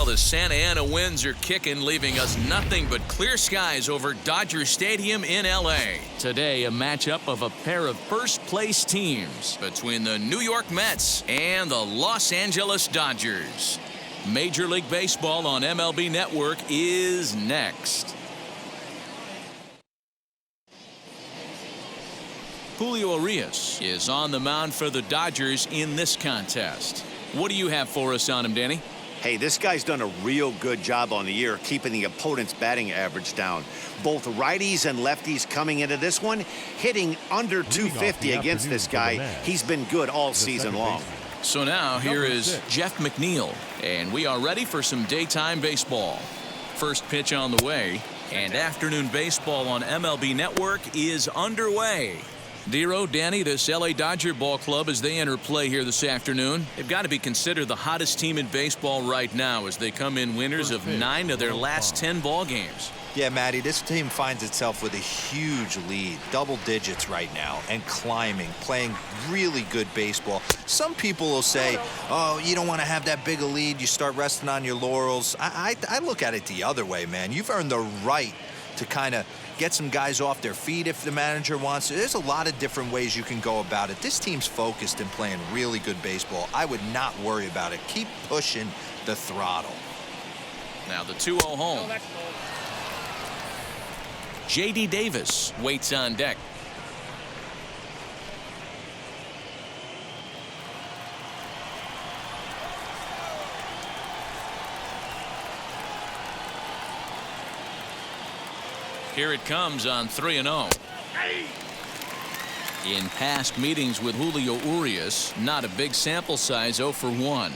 the Santa Ana winds are kicking, leaving us nothing but clear skies over Dodger Stadium in L.A. Today, a matchup of a pair of first-place teams between the New York Mets and the Los Angeles Dodgers. Major League Baseball on MLB Network is next. Julio Urias is on the mound for the Dodgers in this contest. What do you have for us on him, Danny? Hey, this guy's done a real good job on the year keeping the opponent's batting average down. Both righties and lefties coming into this one, hitting under 250 against this guy. He's been good all season long. So now here is Jeff McNeil, and we are ready for some daytime baseball. First pitch on the way, and afternoon baseball on MLB Network is underway. Dero, Danny, this L.A. Dodger ball club, as they enter play here this afternoon, they've got to be considered the hottest team in baseball right now as they come in winners of 9 of their last 10 ball games. Yeah, Matty, this team finds itself with a huge lead, double digits right now, and climbing, playing really good baseball. Some people will say, oh, you don't want to have that big a lead, you start resting on your laurels. I look at it the other way, man. You've earned the right to kind of get some guys off their feet if the manager wants to. There's a lot of different ways you can go about it. This team's focused and playing really good baseball. I would not worry about it. Keep pushing the throttle. Now the 2-0 home. J.D. Davis waits on deck. Here it comes on 3-0. In past meetings with Julio Urias, not a big sample size, 0 for 1.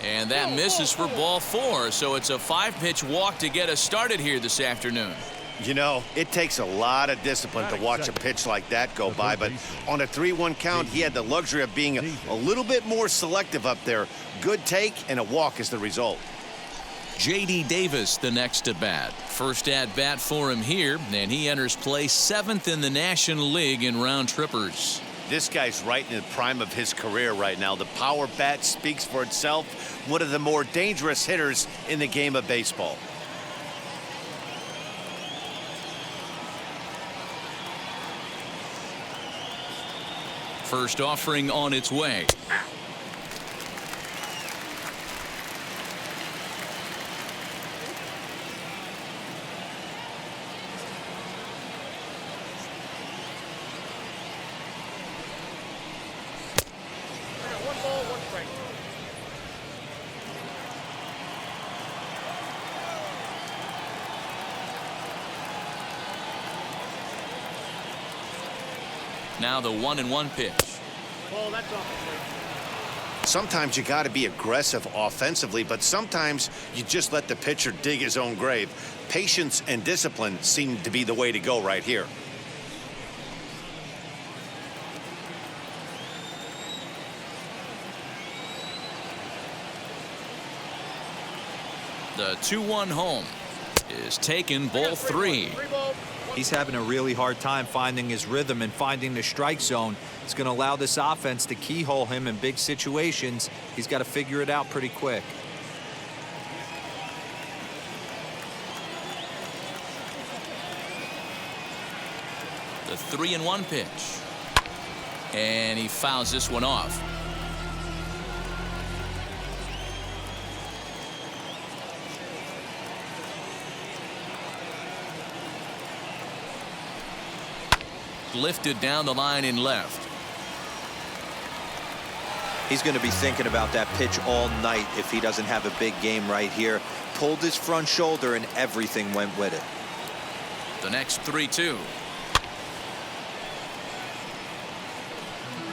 And that misses for ball 4, so it's a 5-pitch walk to get us started here this afternoon. You know, it takes a lot of discipline to watch a pitch like that go by, but on a 3-1 count, he had the luxury of being a little bit more selective up there. Good take, and a walk is the result. J.D. Davis, the next to bat. First at bat for him here, and he enters play 7th in the National League in round trippers. This guy's right in the prime of his career right now. The power bat speaks for itself. One of the more dangerous hitters in the game of baseball. First offering on its way. Now the 1-1 pitch. Sometimes you got to be aggressive offensively, but sometimes you just let the pitcher dig his own grave. Patience and discipline seem to be the way to go right here. The 2-1 home is taken, ball 3. He's having a really hard time finding his rhythm and finding the strike zone. It's going to allow this offense to keyhole him in big situations. He's got to figure it out pretty quick. The 3-1 pitch. And he fouls this one off. Lifted down the line in left. He's going to be thinking about that pitch all night if he doesn't have a big game right here. Pulled his front shoulder and everything went with it. The next 3-2.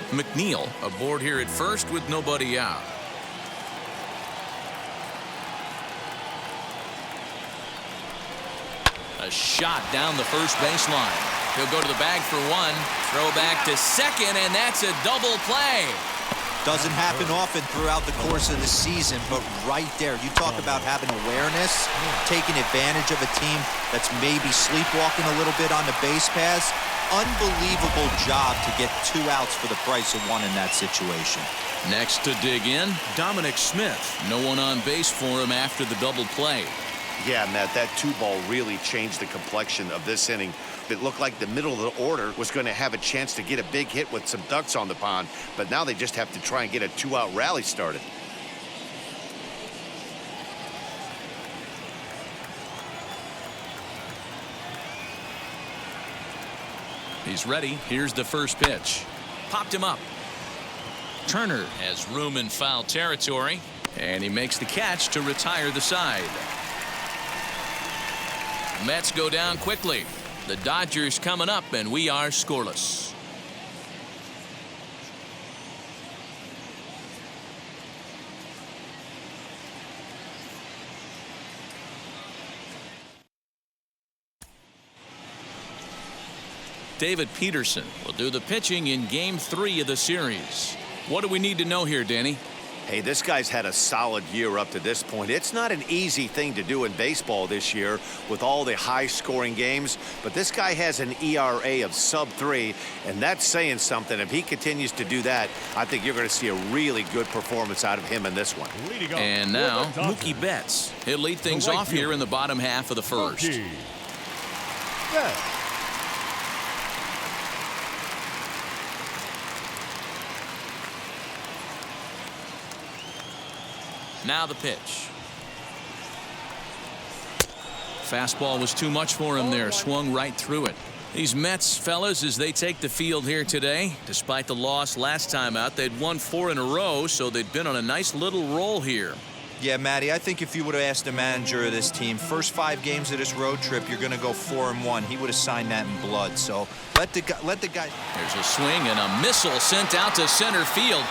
McNeil aboard here at first with nobody out. A shot down the first baseline. He'll go to the bag for 1, throw back to second, and that's a double play. Doesn't happen often throughout the course of the season, but right there, you talk about having awareness, taking advantage of a team that's maybe sleepwalking a little bit on the base pass. Unbelievable job to get 2 outs for the price of 1 in that situation. Next to dig in, Dominic Smith. No one on base for him after the double play. Yeah, Matt, that 2-ball really changed the complexion of this inning. It looked like the middle of the order was going to have a chance to get a big hit with some ducks on the pond, but now they just have to try and get a 2-out rally started. He's ready. Here's the first pitch. Popped him up. Turner has room in foul territory, and he makes the catch to retire the side. Mets go down quickly. The Dodgers coming up, and we are scoreless. David Peterson will do the pitching in Game 3 of the series. What do we need to know here, Danny? Hey, this guy's had a solid year up to this point. It's not an easy thing to do in baseball this year with all the high-scoring games, but this guy has an ERA of sub-3, and that's saying something. If he continues to do that, I think you're going to see a really good performance out of him in this one. And now, Mookie Betts. He'll lead things off here in the bottom half of the first. Now the pitch. Fastball was too much for him there. Swung right through it. These Mets, fellas, as they take the field here today, despite the loss last time out, they'd won 4 in a row, so they'd been on a nice little roll here. Yeah, Matty, I think if you would have asked the manager of this team, first 5 games of this road trip, you're going to go 4-1. He would have signed that in blood. So let the guy. There's a swing and a missile sent out to center field.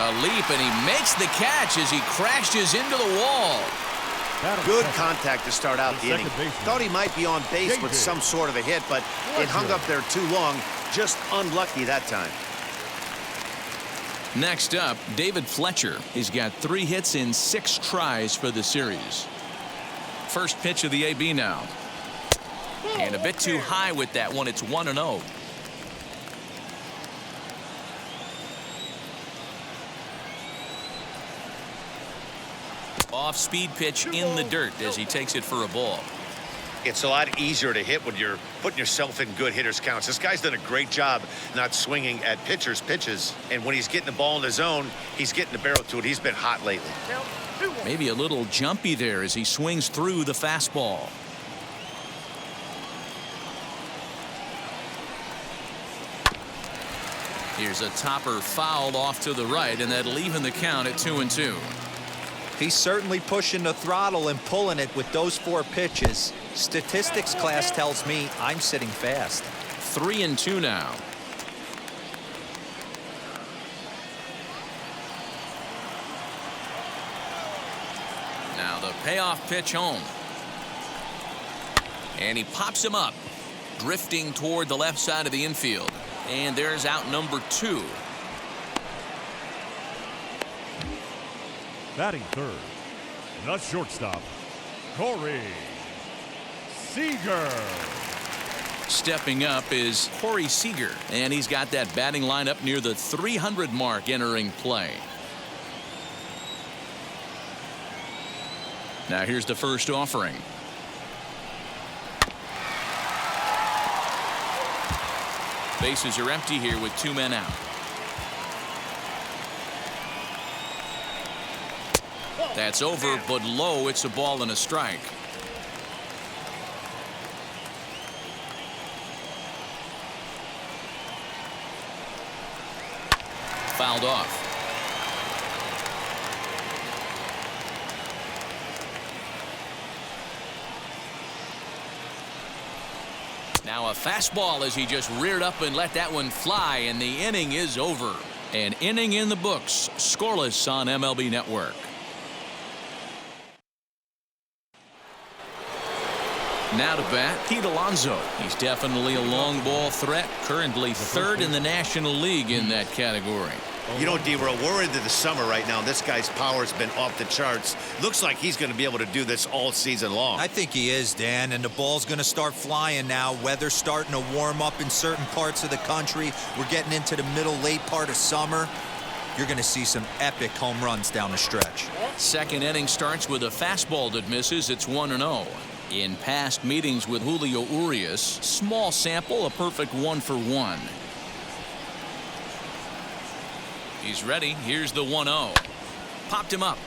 A leap, and he makes the catch as he crashes into the wall. Good contact to start out the inning. Thought he might be on base with some sort of a hit, but it hung up there too long. Just unlucky that time. Next up, David Fletcher. He's got 3 hits in 6 tries for the series. First pitch of the AB now. And a bit too high with that one. It's 1-0. Off-speed pitch in the dirt as he takes it for a ball. It's a lot easier to hit when you're putting yourself in good hitters' counts. This guy's done a great job not swinging at pitchers' pitches. And when he's getting the ball in the zone, he's getting the barrel to it. He's been hot lately. Maybe a little jumpy there as he swings through the fastball. Here's a topper fouled off to the right, and that'll even the count at 2-2. He's certainly pushing the throttle and pulling it with those 4 pitches. Statistics class tells me I'm sitting fast. 3-2 now. Now the payoff pitch home. And he pops him up, drifting toward the left side of the infield. And there's out number 2. Batting third, the shortstop, Corey Seager. Stepping up is Corey Seager, and he's got that batting lineup near the 300 mark entering play. Now here's the first offering. Bases are empty here with 2 men out. That's over, but low. It's a ball and a strike. Fouled off. Now a fastball as he just reared up and let that one fly, and the inning is over. An inning in the books, scoreless on MLB Network. Now to bat, Pete Alonso. He's definitely a long ball threat, currently 3rd in the National League in that category. You know, D-Row, we're into the summer right now. This guy's power's been off the charts. Looks like he's going to be able to do this all season long. I think he is, Dan, and the ball's going to start flying now. Weather's starting to warm up in certain parts of the country. We're getting into the late part of summer. You're going to see some epic home runs down the stretch. Second inning starts with a fastball that misses. It's 1-0. In past meetings with Julio Urias, small sample, a perfect 1 for 1. He's ready. Here's the 1-0. Popped him up.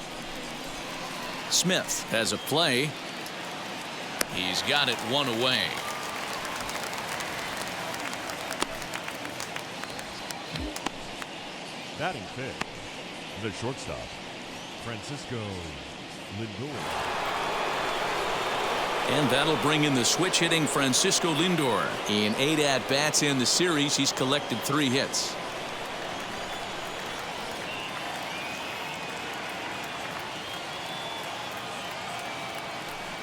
Smith has a play. He's got it 1 away. Batting fifth, the shortstop, Francisco Lindor. And that'll bring in the switch hitting Francisco Lindor. In 8 at-bats in the series, he's collected 3 hits.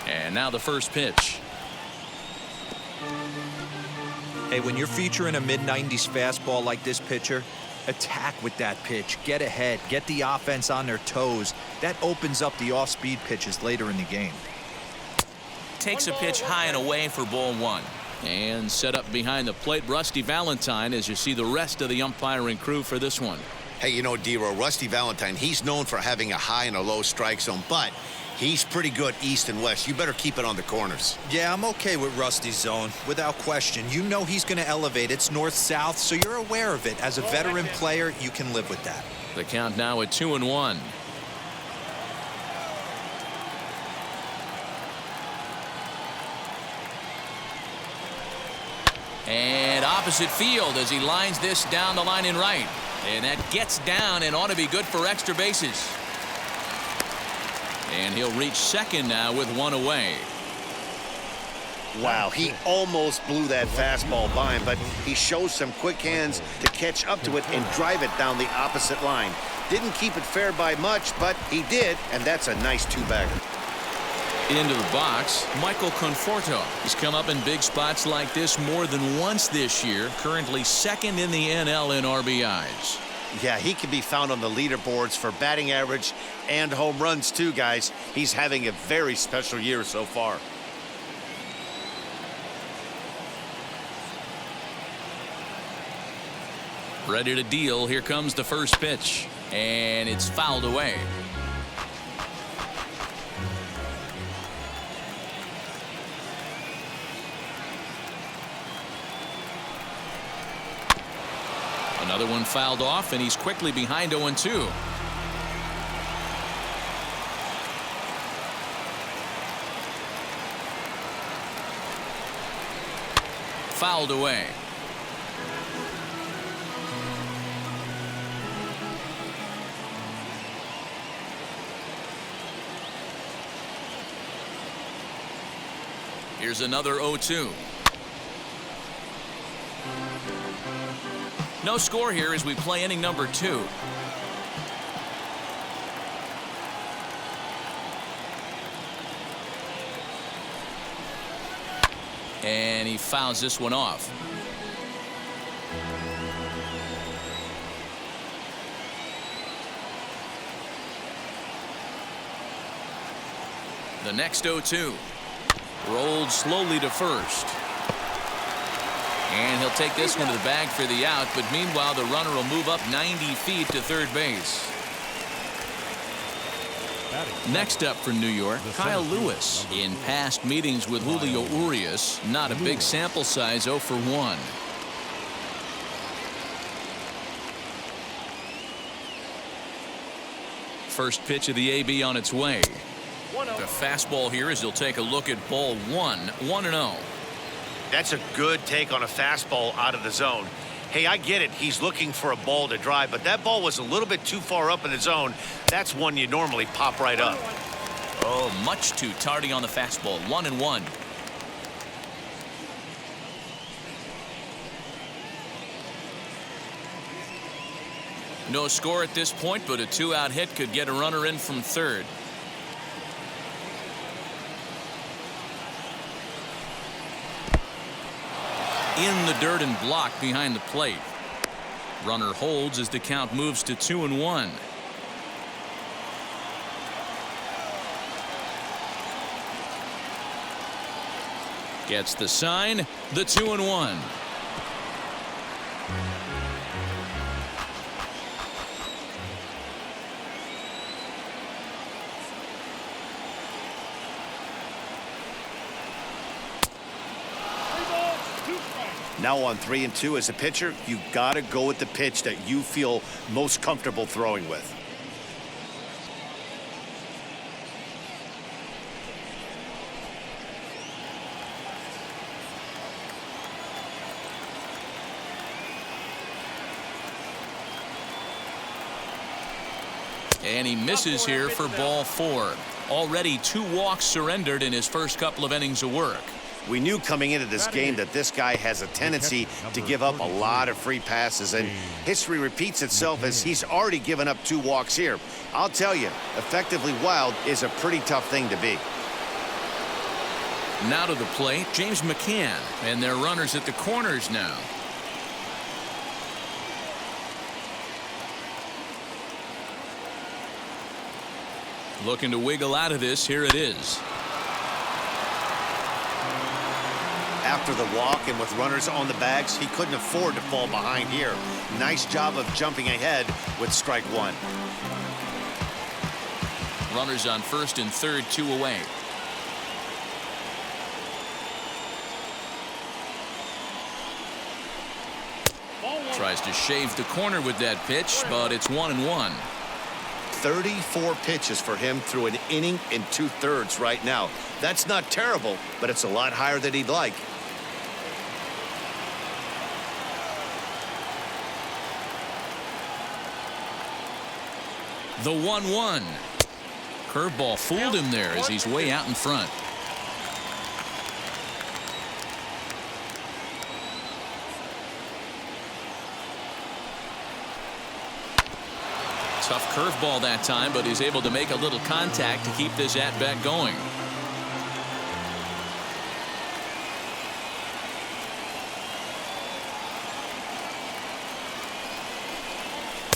And now the first pitch. Hey, when you're featuring a mid-90s fastball like this pitcher, attack with that pitch. Get ahead. Get the offense on their toes. That opens up the off-speed pitches later in the game. Takes a pitch high and away for ball 1. And set up behind the plate, Rusty Valentine, as you see the rest of the umpiring crew for this one. Hey, you know, D-Row, Rusty Valentine, he's known for having a high and a low strike zone, but he's pretty good east and west. You better keep it on the corners. Yeah, I'm okay with Rusty's zone, without question. You know he's going to elevate. It's north-south, so you're aware of it. As a veteran player, you can live with that. The count now at 2-1. And opposite field as he lines this down the line in right. And that gets down and ought to be good for extra bases. And he'll reach second now with 1 away. Wow, he almost blew that fastball by him, but he shows some quick hands to catch up to it and drive it down the opposite line. Didn't keep it fair by much, but he did, and that's a nice 2-bagger. Into the box, Michael Conforto. He's come up in big spots like this more than once this year. Currently second in the NL in RBIs. Yeah, he can be found on the leaderboards for batting average and home runs too, guys. He's having a very special year so far. Ready to deal. Here comes the first pitch. And it's fouled away. Another one fouled off, and he's quickly behind 0-2. Fouled away. Here's another 0-2. No score here as we play inning number 2. And he fouls this one off. The next 0-2. Rolled slowly to first. And he'll take this one to the bag for the out, but meanwhile the runner will move up 90 feet to third base. Next up for New York, Kyle Lewis. In past meetings with Julio Urias, not a big sample size, 0 for 1. First pitch of the AB on its way. The fastball here as he'll take a look at ball 1, 1-0. That's a good take on a fastball out of the zone. Hey, I get it. He's looking for a ball to drive, but that ball was a little bit too far up in the zone. That's one you normally pop right up. Oh, much too tardy on the fastball. 1-1. No score at this point, but a 2-out hit could get a runner in from third. In the dirt and blocked behind the plate. Runner holds as the count moves to 2-1. Gets the sign, the 2-1. Now on 3-2 as a pitcher, you got to go with the pitch that you feel most comfortable throwing with. And he misses here for ball 4. Already 2 walks surrendered in his first couple of innings of work. We knew coming into this game that this guy has a tendency to give up a lot of free passes, and history repeats itself as he's already given up 2 walks here. I'll tell you, effectively wild is a pretty tough thing to be. Now to the plate, James McCann, and their runners at the corners now. Looking to wiggle out of this. Here it is. After the walk and with runners on the bags, he couldn't afford to fall behind here. Nice job of jumping ahead with strike 1. Runners on first and third, 2 away. Tries to shave the corner with that pitch, but it's 1-1. 34 pitches for him through an inning and 2/3 right now. That's not terrible, but it's a lot higher than he'd like. The 1-1. Curveball fooled him there as he's way out in front. Tough curveball that time, but he's able to make a little contact to keep this at-bat going.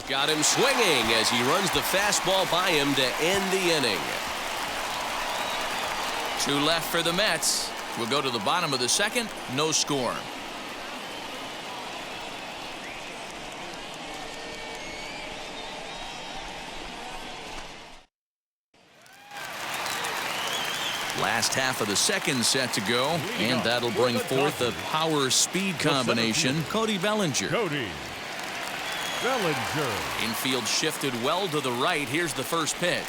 Got him swinging as he runs the fastball by him to end the inning. 2 left for the Mets. We'll go to the bottom of the second. No score. Last half of the second set to go, and that'll bring forth a power-speed combination. Cody Bellinger. Cody Bellinger. Infield shifted well to the right. Here's the first pitch.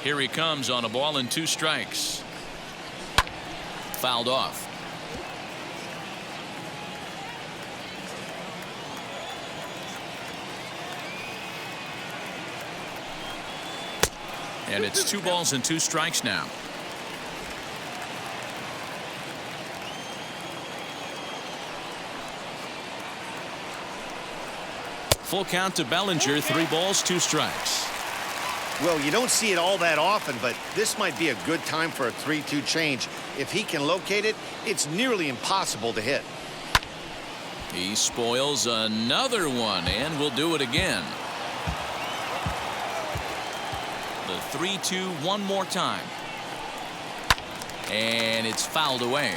Here he comes on a ball and 2 strikes. Fouled off. And it's 2 balls and 2 strikes now. Full count to Bellinger. 3 balls, 2 strikes. Well, you don't see it all that often, but this might be a good time for a 3-2 change. If he can locate it, it's nearly impossible to hit. He spoils another one, and will do it again. The 3-2 one more time. And it's fouled away.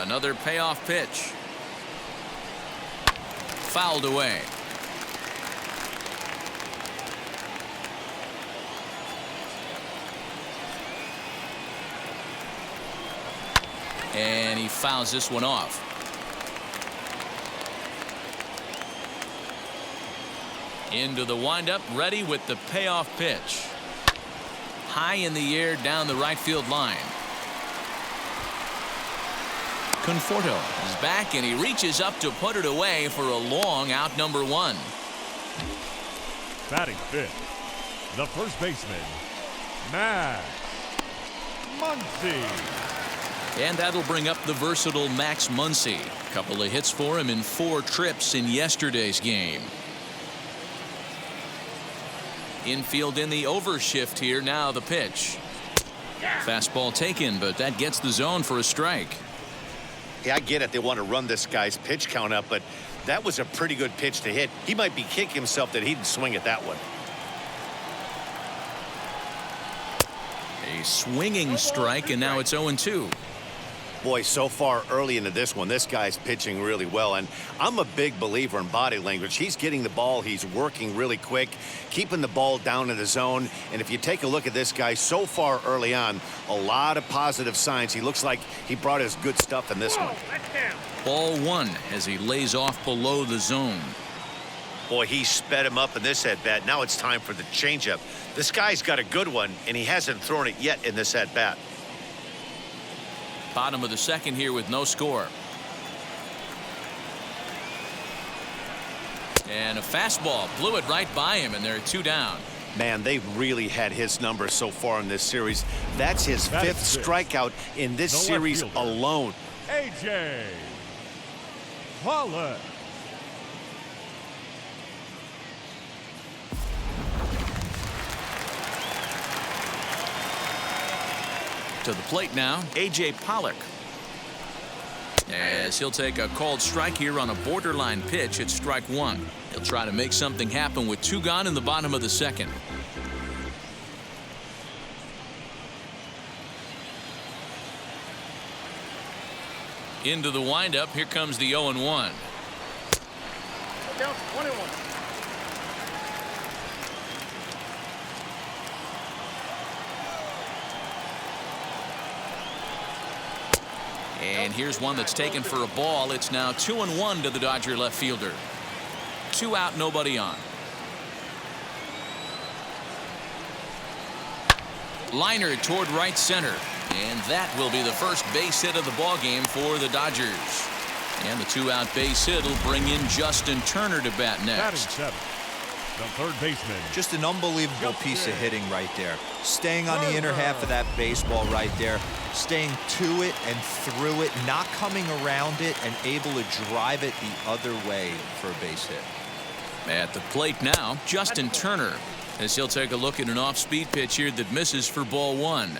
Another payoff pitch. Fouled away. And he fouls this one off. Into the windup, ready with the payoff pitch. High in the air down the right field line. Conforto is back, and he reaches up to put it away for a long out number one. Batting fifth, the first baseman, Muncie. And that'll bring up the versatile Max Muncie. A couple of hits for him in 4 trips in yesterday's game. Infield in the overshift here. Now the pitch. Fastball taken, but that gets the zone for a strike. Yeah, I get it. They want to run this guy's pitch count up, but that was a pretty good pitch to hit. He might be kicking himself that he didn't swing at that one. A swinging strike, and now it's 0-2. Boy, so far early into this one, this guy's pitching really well, and I'm a big believer in body language. He's getting the ball, he's working really quick, keeping the ball down in the zone, and if you take a look at this guy so far early on, a lot of positive signs. He looks like he brought his good stuff in this one. Ball 1 as he lays off below the zone. Boy, he sped him up in this at-bat. Now it's time for the changeup. This guy's got a good one, and he hasn't thrown it yet in this at-bat. Bottom of the second here with no score. And a fastball blew it right by him, and they're 2 down. Man, they've really had his number so far in this series. That's his 5th strikeout in this series alone. A.J. Pollock. To the plate now, A.J. Pollock. As he'll take a called strike here on a borderline pitch at strike 1. He'll try to make something happen with 2 gone in the bottom of the second. Into the windup. Here comes the 0-1. Down 21. And here's one that's taken for a ball. It's now 2-1 to the Dodger left fielder. 2 out, nobody on. Liner toward right center. And that will be the first base hit of the ball game for the Dodgers. And the 2-out base hit will bring in Justin Turner to bat next. Batting 7, the third baseman. Just an unbelievable piece of hitting right there. Staying on the inner half of that baseball right there. Staying to it and through it, not coming around it, and able to drive it the other way for a base hit. At the plate now, Justin Turner, as he'll take a look at an off-speed pitch here that misses for ball 1.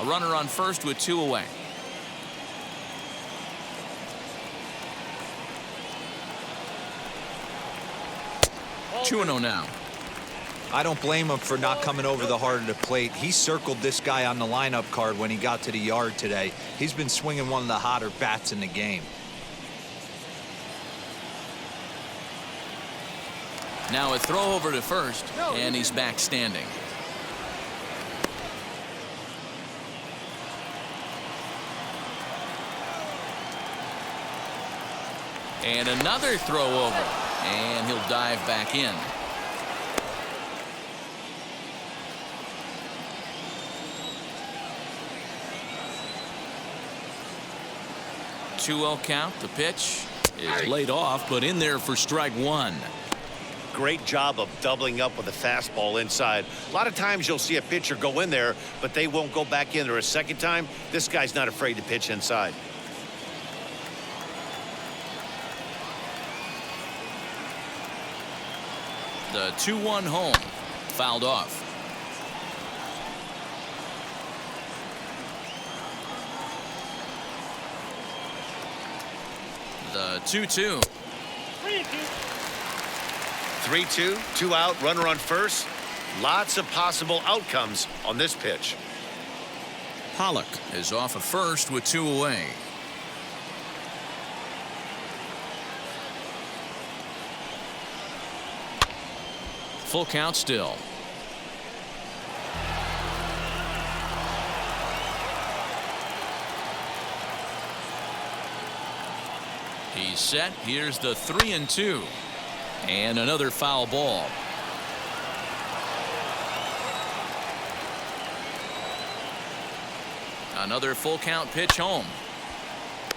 A runner on first with 2 away. Two 2-0 now. I don't blame him for not coming over the heart of the plate. He circled this guy on the lineup card when he got to the yard today. He's been swinging one of the hotter bats in the game. Now a throw over to first, and he's back standing. And another throw over, and he'll dive back in. Two-0 count. The pitch is laid off, but in there for strike 1. Great job of doubling up with a fastball inside. A lot of times you'll see a pitcher go in there, but they won't go back in there a second time. This guy's not afraid to pitch inside. The 2-1 home, fouled off. The 2-2. 3-2, 2 out, runner on first. Lots of possible outcomes on this pitch. Pollock is off of first with 2 away. Full count still. He's set. Here's the 3-2. And another foul ball. Another full count pitch home.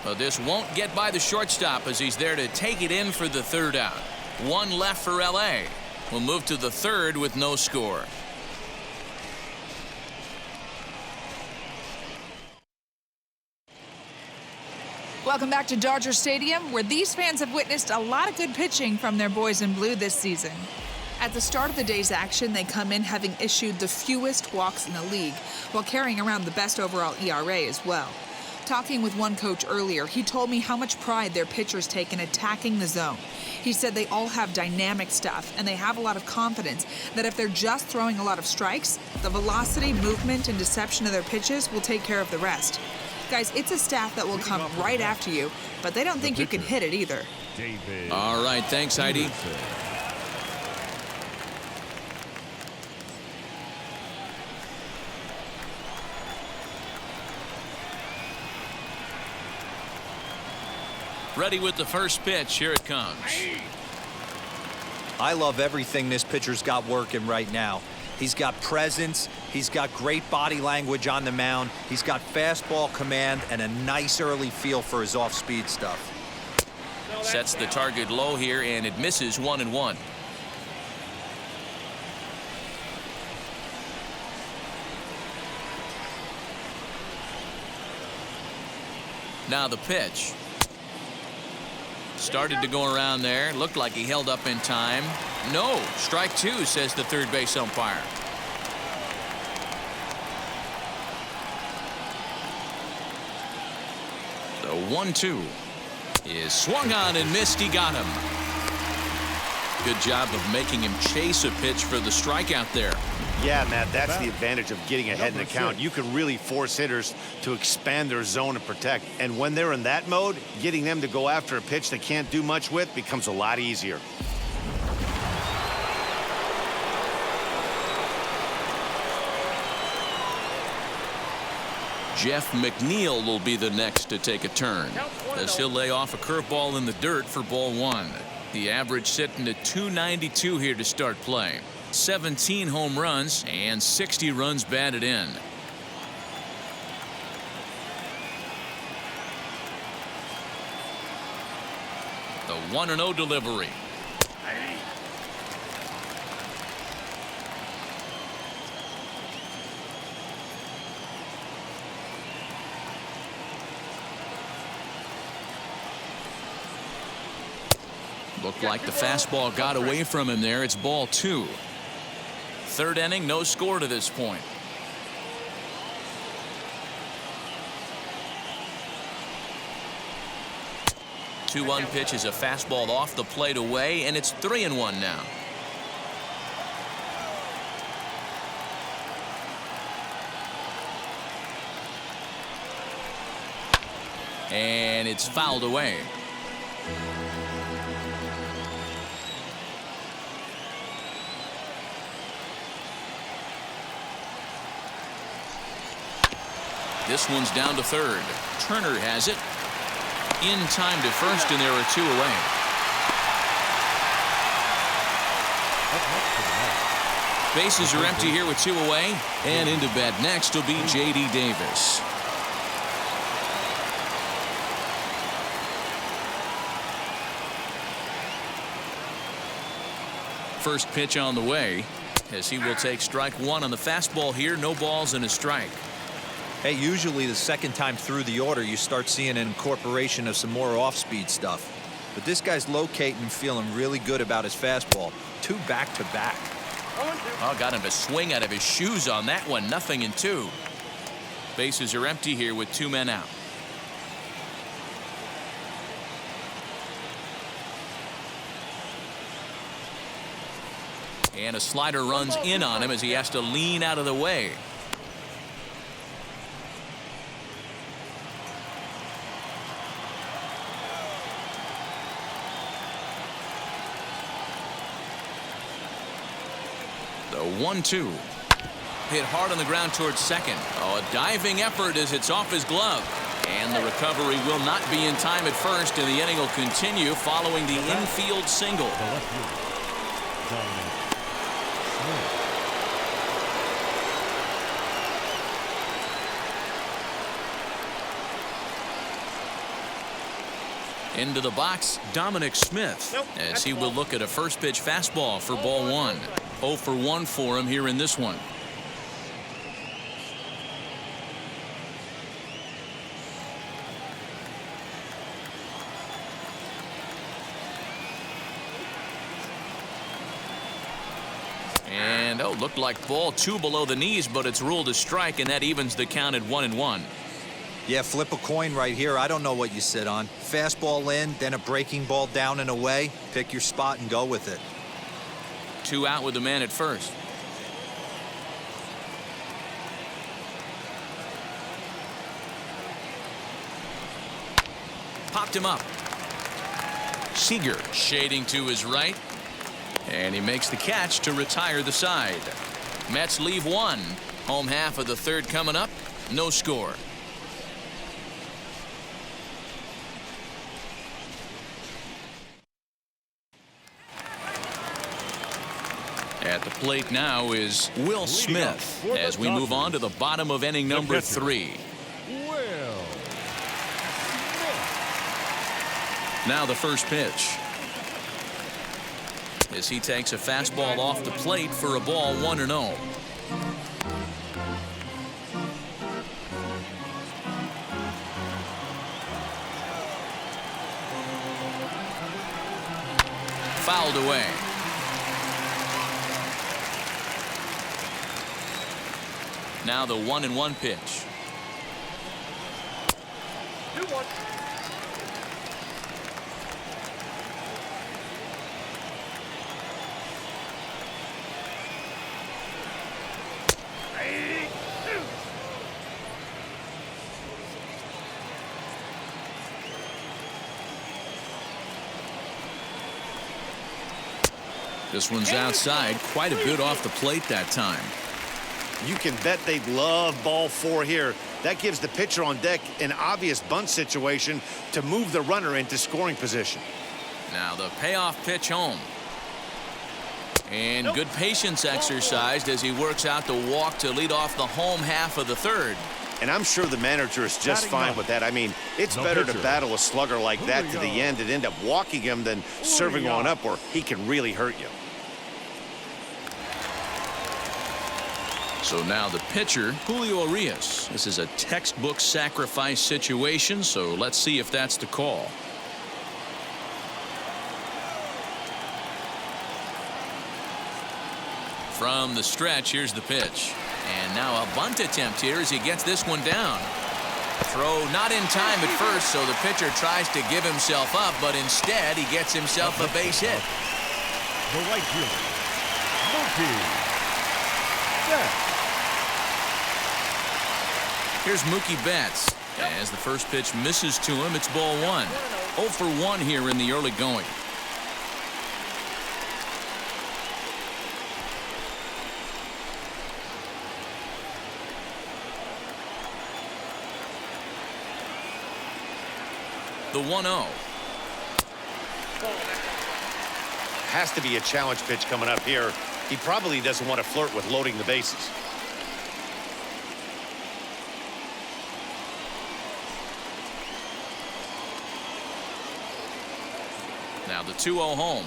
But this won't get by the shortstop as he's there to take it in for the third out. One left for LA. We'll move to the third with no score. Welcome back to Dodger Stadium, where these fans have witnessed a lot of good pitching from their boys in blue this season. At the start of the day's action, they come in having issued the fewest walks in the league, while carrying around the best overall ERA as well. Talking with one coach earlier, he told me how much pride their pitchers take in attacking the zone. He said they all have dynamic stuff, and they have a lot of confidence that if they're just throwing a lot of strikes, the velocity, movement, and deception of their pitches will take care of the rest. Guys, it's a staff that will come right after you, but they don't think you can hit it either. All right, thanks, Heidi. Ready with the first pitch. Here it comes. I love everything this pitcher's got working right now. He's got presence. He's got great body language on the mound. He's got fastball command and a nice early feel for his off-speed stuff. Sets the target low here, and it misses 1-1. Now the pitch. Started to go around there. Looked like he held up in time. No, strike two, says the third base umpire. The 1-2 is swung on and missed. He got him. Good job of making him chase a pitch for the strikeout there. Yeah, Matt, that's the advantage of getting ahead in the count. You can really force hitters to expand their zone and protect. And when they're in that mode, getting them to go after a pitch they can't do much with becomes a lot easier. Jeff McNeil will be the next to take a turn, as he'll lay off a curveball in the dirt for ball one. The average sitting at .292 here to start play. 17 home runs and 60 runs batted in. The 1-0 delivery. Looked like the fastball got away from him there. It's ball two. Third inning, no score to this point. Two-one pitch is a fastball off the plate away, and it's 3-1 now. And it's fouled away. This one's down to third. Turner has it. In time to first, and there are two away. Bases are empty here with two away. And into bat next will be J.D. Davis. First pitch on the way, as he will take strike one on the fastball here. No balls and a strike. Hey, usually the second time through the order, you start seeing an incorporation of some more off-speed stuff. But this guy's locating and feeling really good about his fastball. Two back-to-back. Oh, got him to swing out of his shoes on that one. 0-2. Bases are empty here with two men out. And a slider runs in on him as he has to lean out of the way. The 1-2. Hit hard on the ground towards second. Oh, a diving effort as it's off his glove. And the recovery will not be in time at first, and the inning will continue following the infield single. Into the box, Dominic Smith, as he will look at a first pitch fastball for ball one. 0 for 1 for him here in this one. And looked like ball 2 below the knees, but it's ruled a strike, and that evens the count at 1-1. Yeah, flip a coin right here. I don't know what you sit on. Fastball in, then a breaking ball down and away. Pick your spot and go with it. 2 out with the man at first. Popped him up. Seager shading to his right. And he makes the catch to retire the side. Mets leave 1. Home half of the third coming up. No score. At the plate now is Will Smith as we move on to the bottom of inning number 3. Now the first pitch. As he takes a fastball off the plate for a ball 1-0. Fouled away. Now the 1-1 pitch. 2-1. This one's outside, quite a bit off the plate that time. You can bet they'd love ball 4 here. That gives the pitcher on deck an obvious bunt situation to move the runner into scoring position. Now the payoff pitch home. And good patience exercised as he works out the walk to lead off the home half of the third. And I'm sure the manager is just fine with that. I mean, it's better to battle a slugger like that to the end and end up walking him than serving one up where he can really hurt you. So now the pitcher, Julio Urias. This is a textbook sacrifice situation, so let's see if that's the call. From the stretch, here's the pitch. And now a bunt attempt here as he gets this one down. Throw not in time at first, so the pitcher tries to give himself up, but instead he gets himself a base hit. The right fielder, Muncie. Set. Here's Mookie Betts. As the first pitch misses to him, it's ball 1. 0 for 1 here in the early going. The 1-0. Has to be a challenge pitch coming up here. He probably doesn't want to flirt with loading the bases. Now the 2-0 home.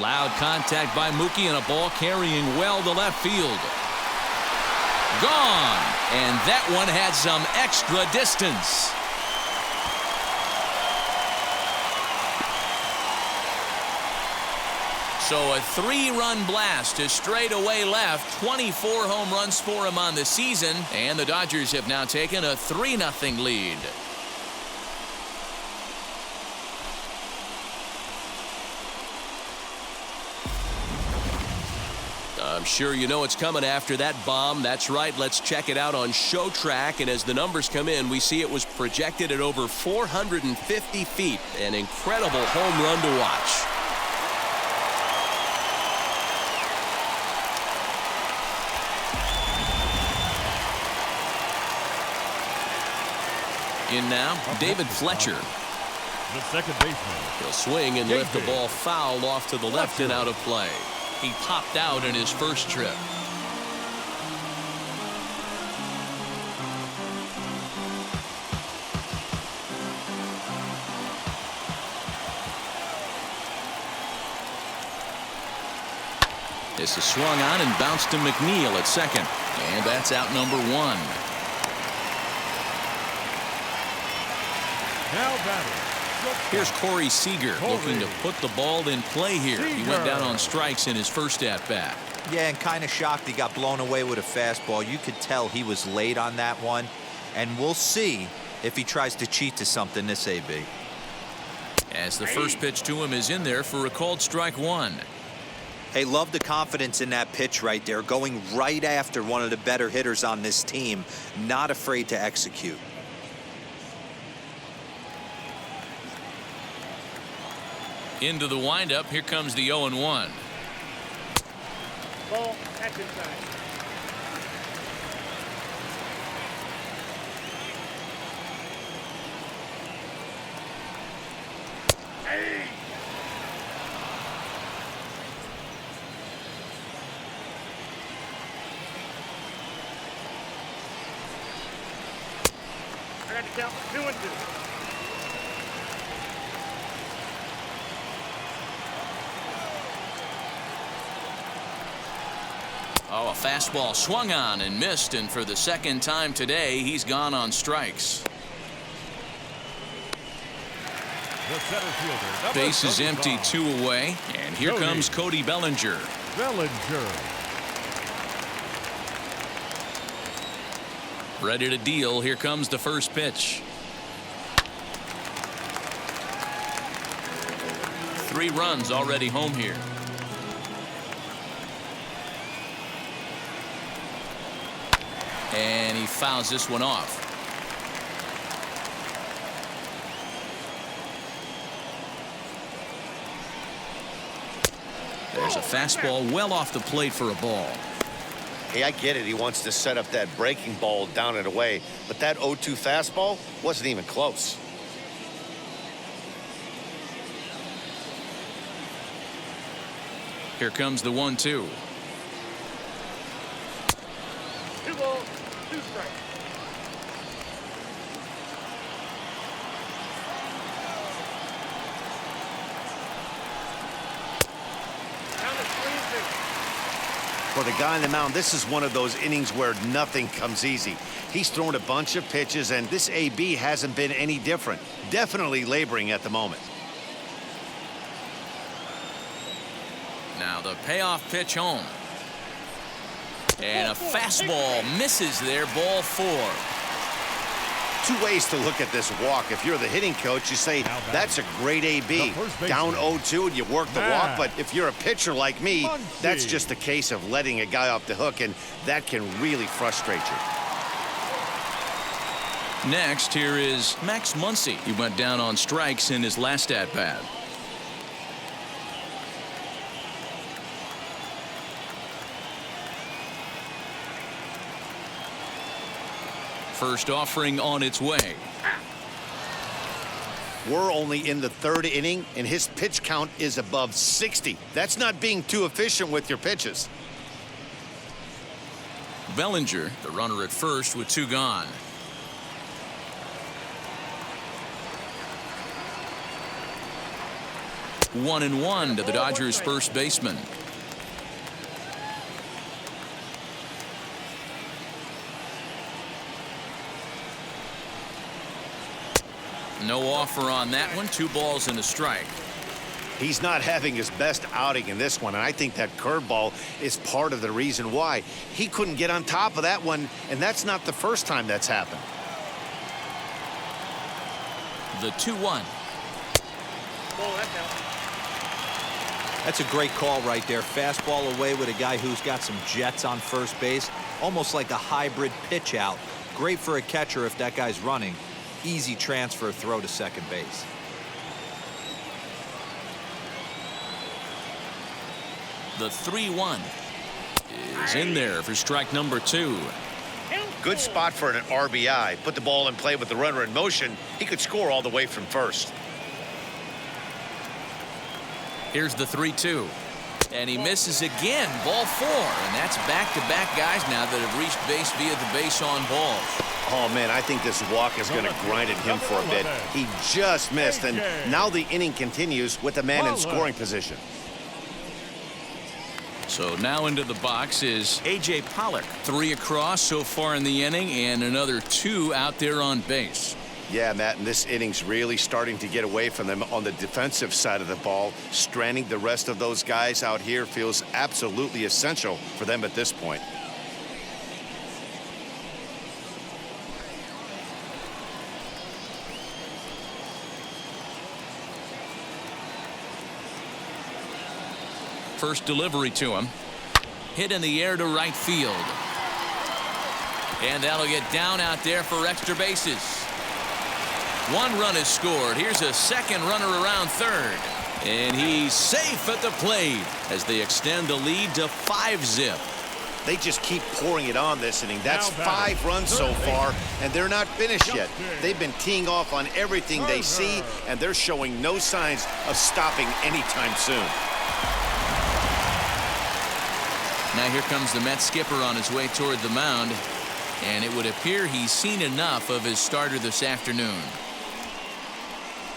Loud contact by Mookie and a ball carrying well to left field. Gone. And that one had some extra distance. So a 3-run blast to straightaway left. 24 home runs for him on the season. And the Dodgers have now taken a 3-0 lead. I'm sure you know it's coming after that bomb. That's right. Let's check it out on Show Track. And as the numbers come in, we see it was projected at over 450 feet. An incredible home run to watch. In now, David Fletcher. The second baseman. He'll swing and lift the ball foul off to the left and out of play. He popped out in his first trip. This is swung on and bounced to McNeil at second. And that's out number one. Now batting. Here's Corey Seager looking to put the ball in play here. He went down on strikes in his first at-bat. Yeah, and kind of shocked he got blown away with a fastball. You could tell he was late on that one. And we'll see if he tries to cheat to something this AB. As the first pitch to him is in there for a called strike one. Hey, love the confidence in that pitch right there. Going right after one of the better hitters on this team. Not afraid to execute. Into the windup. Here comes the 0-1. Ball, that's inside. Hey! I got to count 2 and 2. Oh, a fastball swung on and missed, and for the second time today, he's gone on strikes. The center fielder. Base is empty, 2 away, and here comes Cody Bellinger. Bellinger. Ready to deal. Here comes the first pitch. 3 runs already home here. And he fouls this one off. There's a fastball well off the plate for a ball. Hey, I get it. He wants to set up that breaking ball down and away, but that 0-2 fastball wasn't even close. Here comes the 1-2. 2 balls, 2 strikes. Count is 3 and 2. For the guy on the mound, this is one of those innings where nothing comes easy. He's thrown a bunch of pitches, and this AB hasn't been any different. Definitely laboring at the moment. Now the payoff pitch home. And a fastball misses there, ball 4. 2 ways to look at this walk. If you're the hitting coach, you say, that's a great AB. Down 0-2 and you work the walk, but if you're a pitcher like me, that's just a case of letting a guy off the hook, and that can really frustrate you. Next, here is Max Muncie. He went down on strikes in his last at-bat. First offering on its way. We're only in the 3rd inning, and his pitch count is above 60. That's not being too efficient with your pitches. Bellinger, the runner at first with 2 gone. One and one to the Dodgers' first baseman. No offer on that one. 2 balls and a strike. He's not having his best outing in this one, and I think that curveball is part of the reason why. He couldn't get on top of that one, and that's not the first time that's happened. The 2-1. Ball, that's out. That's a great call right there. Fastball away with a guy who's got some jets on first base. Almost like a hybrid pitch out. Great for a catcher if that guy's running. Easy transfer throw to second base. The 3-1 is in there for strike number 2. Good spot for an RBI. Put the ball in play with the runner in motion. He could score all the way from first. Here's the 3-2. And he misses again. Ball 4. And that's back-to-back guys now that have reached base via the base on balls. Oh, man, I think this walk is going to grind at him for a bit. He just missed, and now the inning continues with a man in scoring position. So now into the box is A.J. Pollock. 3 across so far in the inning, and another 2 out there on base. Yeah, Matt, and this inning's really starting to get away from them on the defensive side of the ball. Stranding the rest of those guys out here feels absolutely essential for them at this point. First delivery to him. Hit in the air to right field. And that'll get down out there for extra bases. 1 run is scored. Here's a second runner around third. And he's safe at the plate as they extend the lead to 5-zip. They just keep pouring it on this inning. That's 5 runs so far, and they're not finished yet. They've been teeing off on everything they see, and they're showing no signs of stopping anytime soon. Now here comes the Mets skipper on his way toward the mound, and it would appear he's seen enough of his starter this afternoon.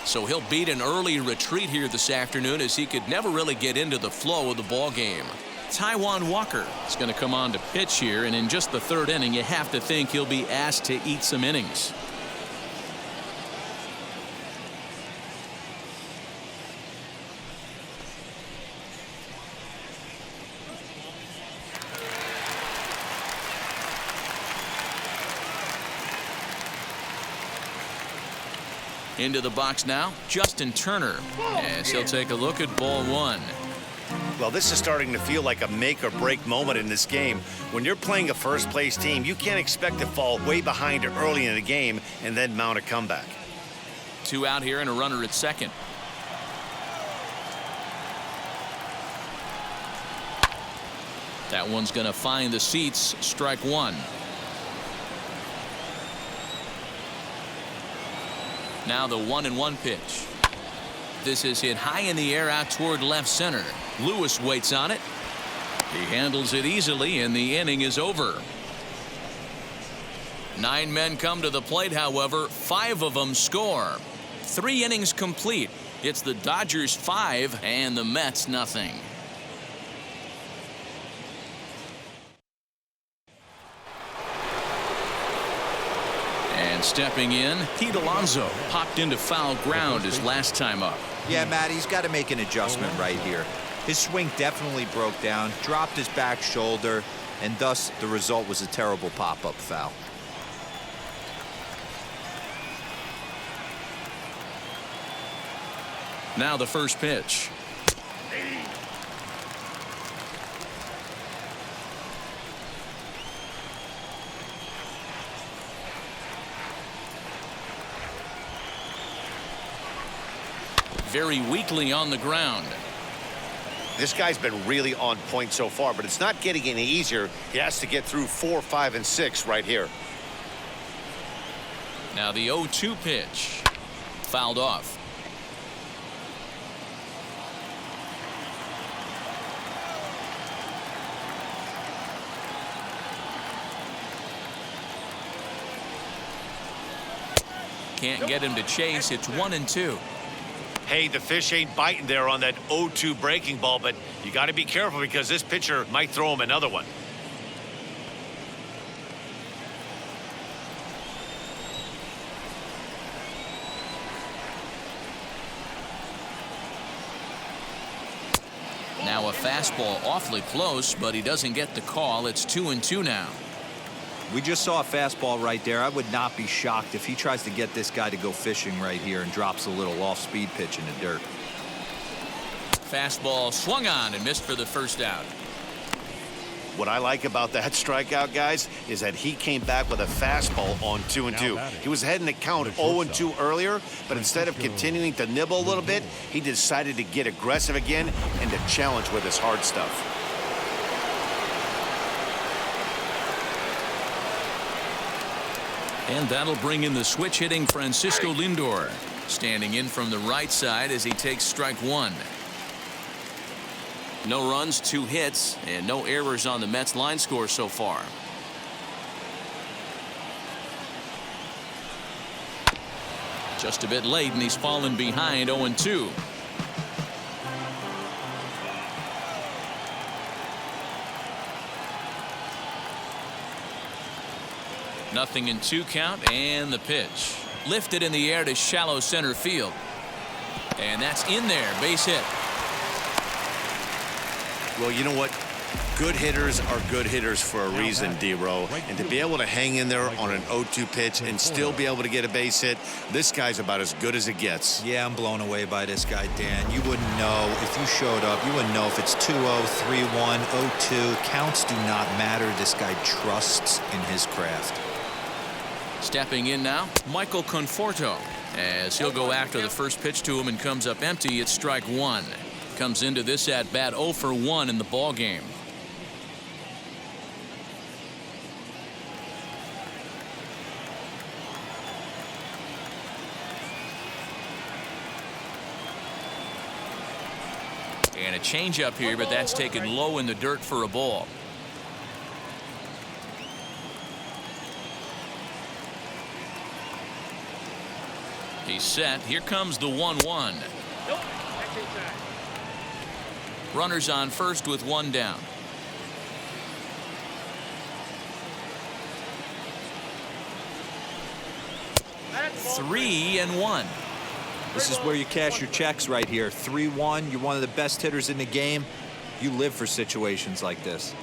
So he'll beat an early retreat here this afternoon, as he could never really get into the flow of the ball game. Taijuan Walker is going to come on to pitch here, and in just the 3rd inning, you have to think he'll be asked to eat some innings. Into the box now, Justin Turner, as he'll take a look at ball 1. Well, this is starting to feel like a make-or-break moment in this game. When you're playing a first-place team, you can't expect to fall way behind early in the game and then mount a comeback. 2 out here and a runner at second. That one's going to find the seats. Strike 1. Now the 1-1 pitch. This is hit high in the air out toward left center. Lewis waits on it. He handles it easily, and the inning is over. 9 men come to the plate, however. 5 of them score. 3 innings complete. It's the Dodgers 5 and the Mets nothing. And stepping in, Pete Alonso popped into foul ground his last time up. Yeah, Matt, he's got to make an adjustment right here. His swing definitely broke down, dropped his back shoulder, and thus the result was a terrible pop-up foul. Now the first pitch. Very weakly on the ground. This guy's been really on point so far, but it's not getting any easier. He has to get through 4, 5, and 6 right here. Now the 0-2 pitch. Fouled off. Can't get him to chase. It's 1-2. Hey, the fish ain't biting there on that 0-2 breaking ball, but you got to be careful because this pitcher might throw him another one. Now a fastball awfully close, but he doesn't get the call. It's 2-2 now. We just saw a fastball right there. I would not be shocked if he tries to get this guy to go fishing right here and drops a little off-speed pitch in the dirt. Fastball swung on and missed for the first out. What I like about that strikeout, guys, is that he came back with a fastball on 2-2. He was heading to count 0-2 earlier, but instead of continuing to nibble a little bit, he decided to get aggressive again and to challenge with his hard stuff. And that'll bring in the switch-hitting Francisco Lindor, standing in from the right side as he takes strike 1. No runs, 2 hits, and no errors on the Mets line score so far. Just a bit late, and he's fallen behind 0-2. 0-2 count, and the pitch. Lifted in the air to shallow center field. And that's in there. Base hit. Well, you know what? Good hitters are good hitters for a reason, D-Row. And to be able to hang in there on an 0-2 pitch and still be able to get a base hit, this guy's about as good as it gets. Yeah, I'm blown away by this guy, Dan. You wouldn't know if you showed up. You wouldn't know if it's 2-0, 3-1, 0-2. Counts do not matter. This guy trusts in his craft. Stepping in now, Michael Conforto, as he'll go after the first pitch to him and comes up empty. It's strike one. Comes into this at bat 0 for 1 in the ball game. And a changeup here, but that's taken low in the dirt for a ball. He's set. Here comes the 1-1. Nope. That's inside. Runners on first with one down. That's ball 3-1. This is where you cash your checks right here. 3-1. You're one of the best hitters in the game. You live for situations like this.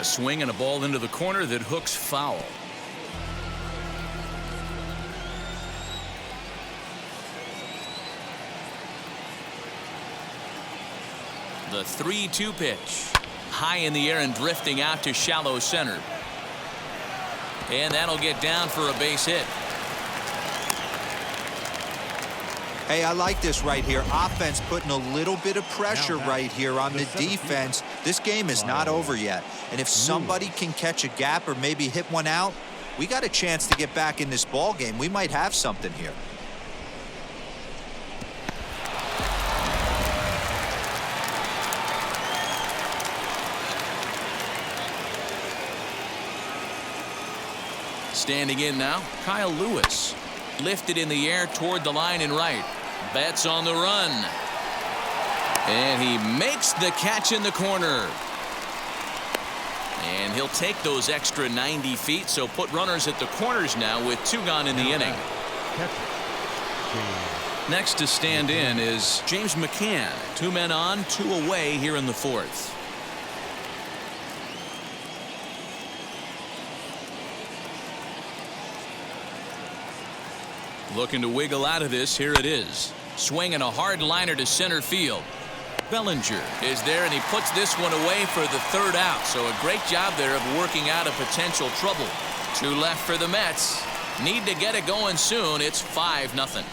A swing and a ball into the corner that hooks foul. The 3-2 pitch. High in the air and drifting out to shallow center. And that'll get down for a base hit. Hey, I like this right here. Offense putting a little bit of pressure right here on the defense. This game is not over yet. And if somebody can catch a gap or maybe hit one out, we got a chance to get back in this ball game. We might have something here. Standing in now, Kyle Lewis. Lifted in the air toward the line and right. Betts on the run. And he makes the catch in the corner. And he'll take those extra 90 feet, so put runners at the corners now with 2 gone in the inning. Next to stand in is James McCann. 2 men on, 2 away here in the 4th. Looking to wiggle out of this. Here it is. Swinging a hard liner to center field. Bellinger is there, and he puts this one away for the 3rd out. So a great job there of working out of potential trouble. 2 left for the Mets. Need to get it going soon. It's 5-0.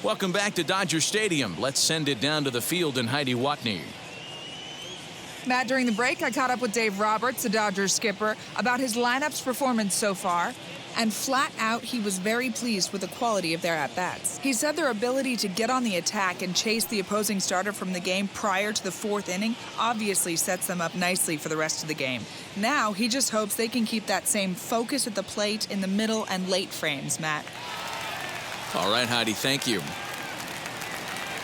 Welcome back to Dodger Stadium. Let's send it down to the field and Heidi Watney. Matt, during the break, I caught up with Dave Roberts, the Dodgers skipper, about his lineup's performance so far. And flat out, he was very pleased with the quality of their at-bats. He said their ability to get on the attack and chase the opposing starter from the game prior to the 4th inning obviously sets them up nicely for the rest of the game. Now, he just hopes they can keep that same focus at the plate in the middle and late frames, Matt. All right, Heidi, thank you.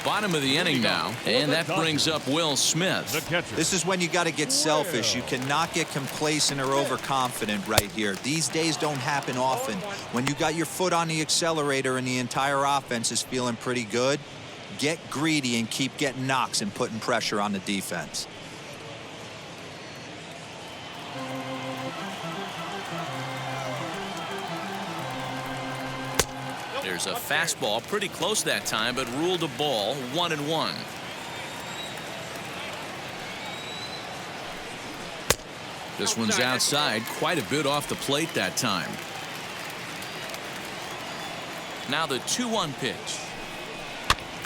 Bottom of the inning now, and that brings up Will Smith. This is when you got to get selfish. You cannot get complacent or overconfident right here. These days don't happen often. When you got your foot on the accelerator and the entire offense is feeling pretty good, get greedy and keep getting knocks and putting pressure on the defense. There's a fastball pretty close that time, but ruled a ball. 1-1. This one's outside, quite a bit off the plate that time. Now the 2-1 pitch.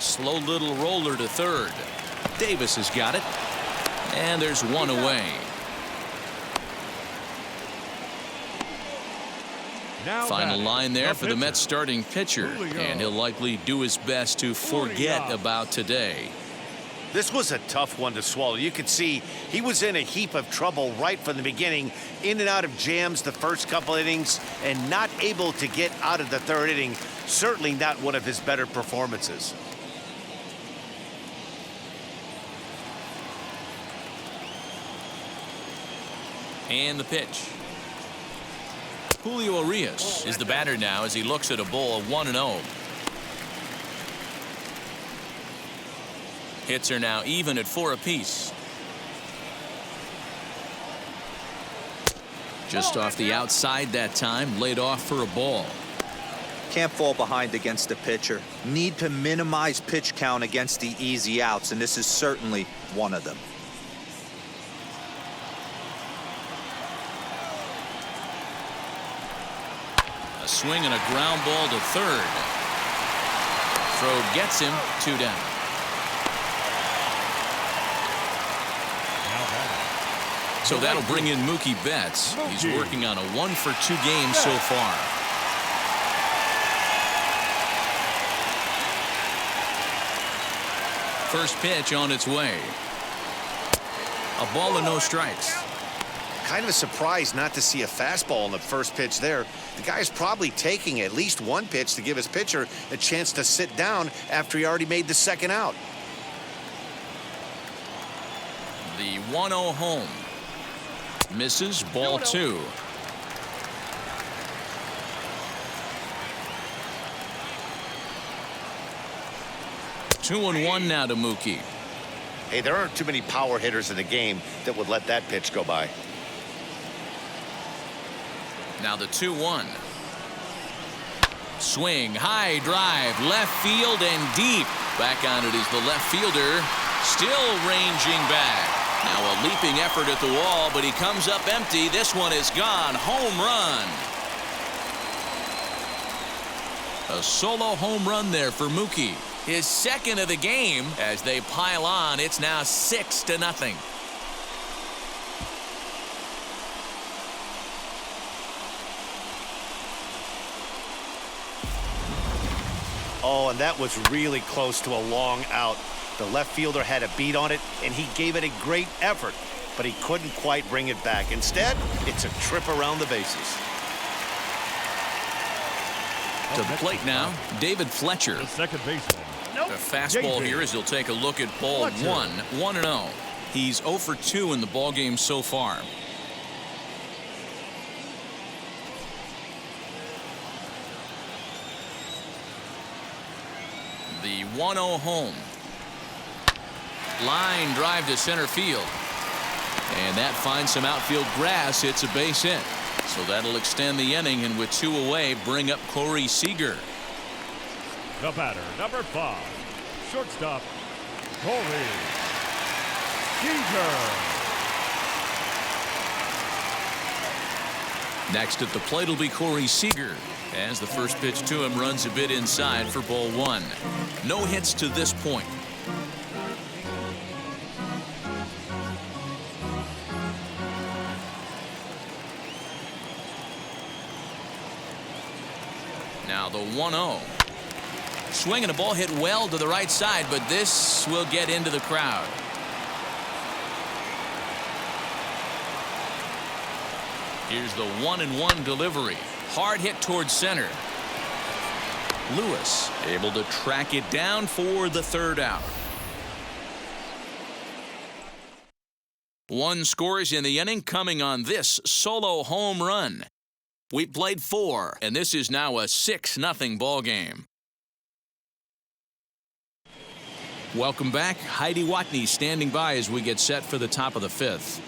Slow little roller to 3rd. Davis has got it, and there's 1 away. Final line there for the Mets starting pitcher, and he'll likely do his best to forget about today. This was a tough one to swallow. You could see he was in a heap of trouble right from the beginning, in and out of jams the first couple innings, and not able to get out of the third inning. Certainly not one of his better performances. And the pitch. Julio Arias is the batter now as he looks at a bowl of 1-0. Hits are now even at 4 apiece. Just off the outside that time, laid off for a ball. Can't fall behind against the pitcher. Need to minimize pitch count against the easy outs, and this is certainly one of them. A swing and a ground ball to third. Throw gets him 2 down. So that'll bring in Mookie Betts. He's working on a 1-for-2 game so far. First pitch on its way. A ball and no strikes. Kind of a surprise not to see a fastball on the first pitch there. The guy's probably taking at least one pitch to give his pitcher a chance to sit down after he already made the second out. The 1-0 home. Misses, ball 2. Two and one now to Mookie. Hey, there aren't too many power hitters in the game that would let that pitch go by. Now the 2-1. Swing, high drive, left field and deep. Back on it is the left fielder, still ranging back. Now a leaping effort at the wall, but he comes up empty. This one is gone. Home run. A solo home run there for Mookie. His second of the game as they pile on. It's now 6-0. Oh, and that was really close to a long out. The left fielder had a beat on it, and he gave it a great effort, but he couldn't quite bring it back. Instead, it's a trip around the bases. To the plate now, David Fletcher. The second baseman. A fastball here as he'll take a look at ball 1, 1-0. He's 0 for 2 in the ball game so far. The 1-0 home. Line drive to center field. And that finds some outfield grass. It's a base hit. So that'll extend the inning, and with 2 away, bring up Corey Seager. The batter, number 5, shortstop, Cody Bellinger. Next at the plate will be Corey Seager, as the first pitch to him runs a bit inside for ball 1. No hits to this point. Now the 1-0. Swinging a ball hit well to the right side, but this will get into the crowd. Here's the 1-1 delivery. Hard hit towards center. Lewis able to track it down for the third out. 1 scores in the inning coming on this solo home run. We played 4, and this is now a 6-0 ball game. Welcome back. Heidi Watney standing by as we get set for the top of the 5th.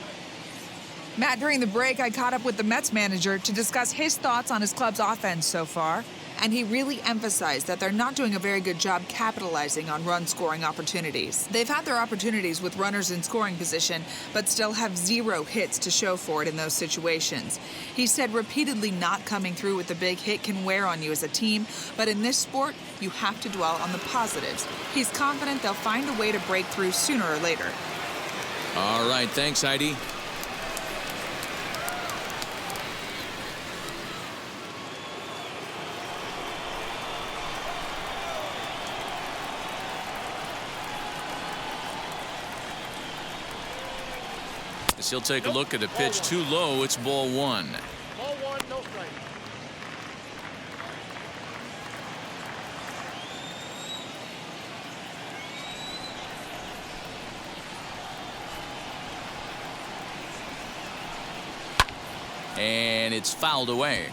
Matt, during the break, I caught up with the Mets manager to discuss his thoughts on his club's offense so far. And he really emphasized that they're not doing a very good job capitalizing on run-scoring opportunities. They've had their opportunities with runners in scoring position, but still have 0 hits to show for it in those situations. He said repeatedly not coming through with a big hit can wear on you as a team, but in this sport, you have to dwell on the positives. He's confident they'll find a way to break through sooner or later. All right, thanks, Heidi. As he'll take a look at a pitch too low. It's ball one. Ball one, no strike. And it's fouled away.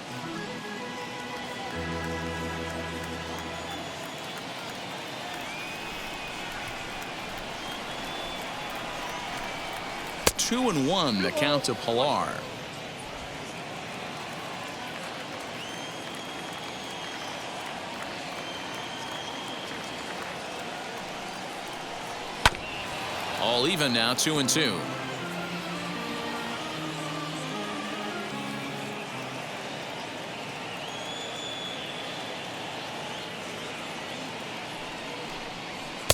Two and one, the count to Pilar. All even now, 2-2.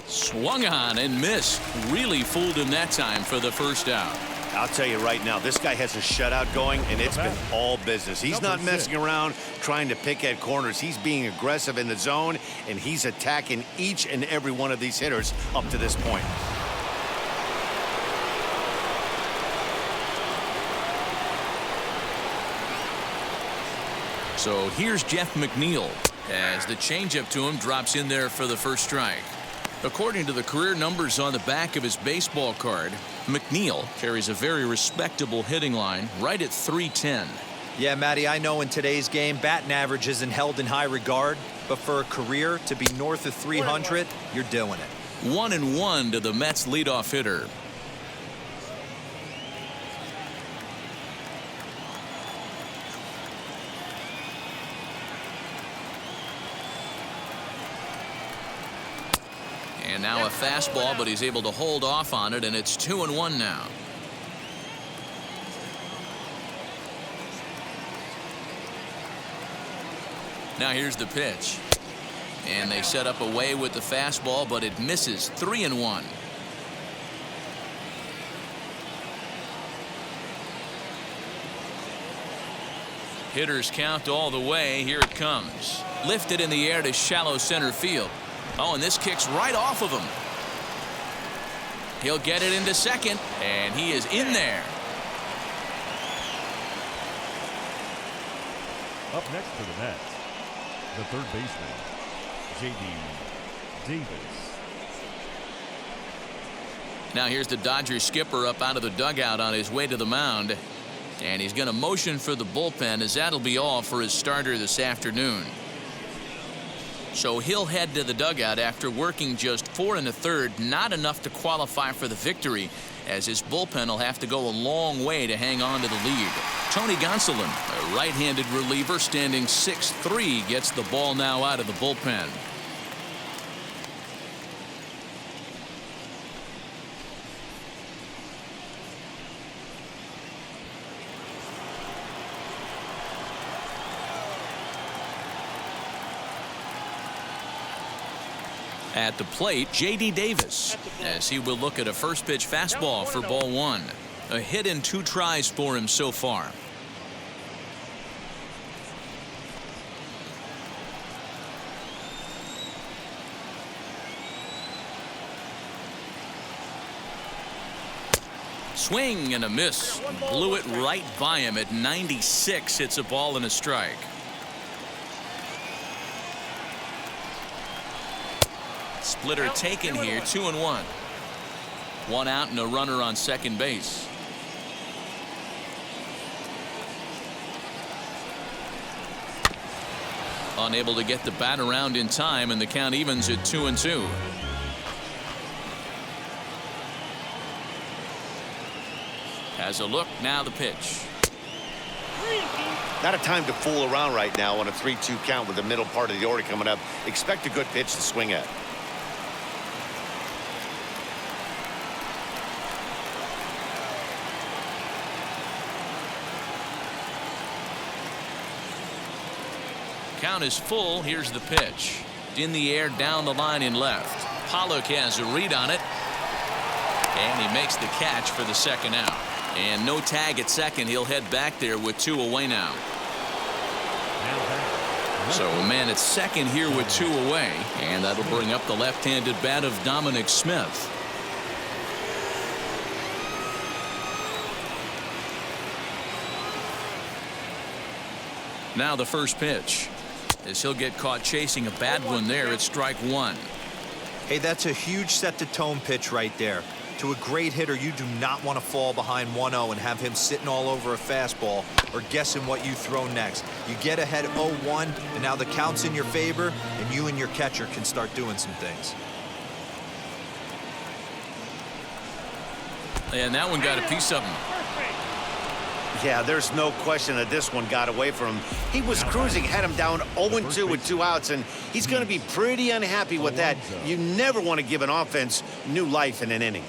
Swung on and missed. Really fooled him that time for the first out. I'll tell you right now, this guy has a shutout going, and it's been all business. He's not messing around trying to pick at corners. He's being aggressive in the zone, and he's attacking each and every one of these hitters up to this point. So here's Jeff McNeil as the changeup to him drops in there for the first strike. According to the career numbers on the back of his baseball card, McNeil carries a very respectable hitting line right at .310. Yeah, Matty, I know in today's game, batting average isn't held in high regard, but for a career to be north of 300, you're doing it. 1-1 to the Mets leadoff hitter. And now a fastball, but he's able to hold off on it, and it's 2-1 now. Now here's the pitch. And they set up away with the fastball, but it misses. 3-1. Hitters count all the way. Here it comes. Lifted in the air to shallow center field. Oh, and this kicks right off of him. He'll get it into second, and he is in there. Up next for the Mets, the third baseman, J.D. Davis. Now here's the Dodgers skipper up out of the dugout on his way to the mound. And he's going to motion for the bullpen, as that'll be all for his starter this afternoon. So he'll head to the dugout after working just 4 1/3, not enough to qualify for the victory, as his bullpen will have to go a long way to hang on to the lead. Tony Gonsolin, a right-handed reliever standing 6'3", gets the ball now out of the bullpen. At the plate, J.D. Davis, as he will look at a first pitch fastball for ball one. A hit in 2 tries for him so far. Swing and a miss. Blew it right by him at 96. It's a ball and a strike. Splitter taken here, 2-1. 1 out and a runner on second base. Unable to get the bat around in time, and the count evens at 2-2. Has a look, now the pitch. Not a time to fool around right now on a 3-2 count with the middle part of the order coming up. Expect a good pitch to swing at. Count is full. Here's the pitch. In the air, down the line in left. Pollock has a read on it. And he makes the catch for the second out. And no tag at second. He'll head back there with 2 away now. So a man at second here with 2 away. And that'll bring up the left-handed bat of Dominic Smith. Now the first pitch, as he'll get caught chasing a bad one there at strike one. Hey, that's a huge set-the-tone pitch right there. To a great hitter, you do not want to fall behind 1-0 and have him sitting all over a fastball or guessing what you throw next. You get ahead 0-1, and now the count's in your favor, and you and your catcher can start doing some things. And that one got a piece of him. Yeah, there's no question that this one got away from him. He was cruising, had him down 0-2 with 2 outs, and he's going to be pretty unhappy with that. You never want to give an offense new life in an inning.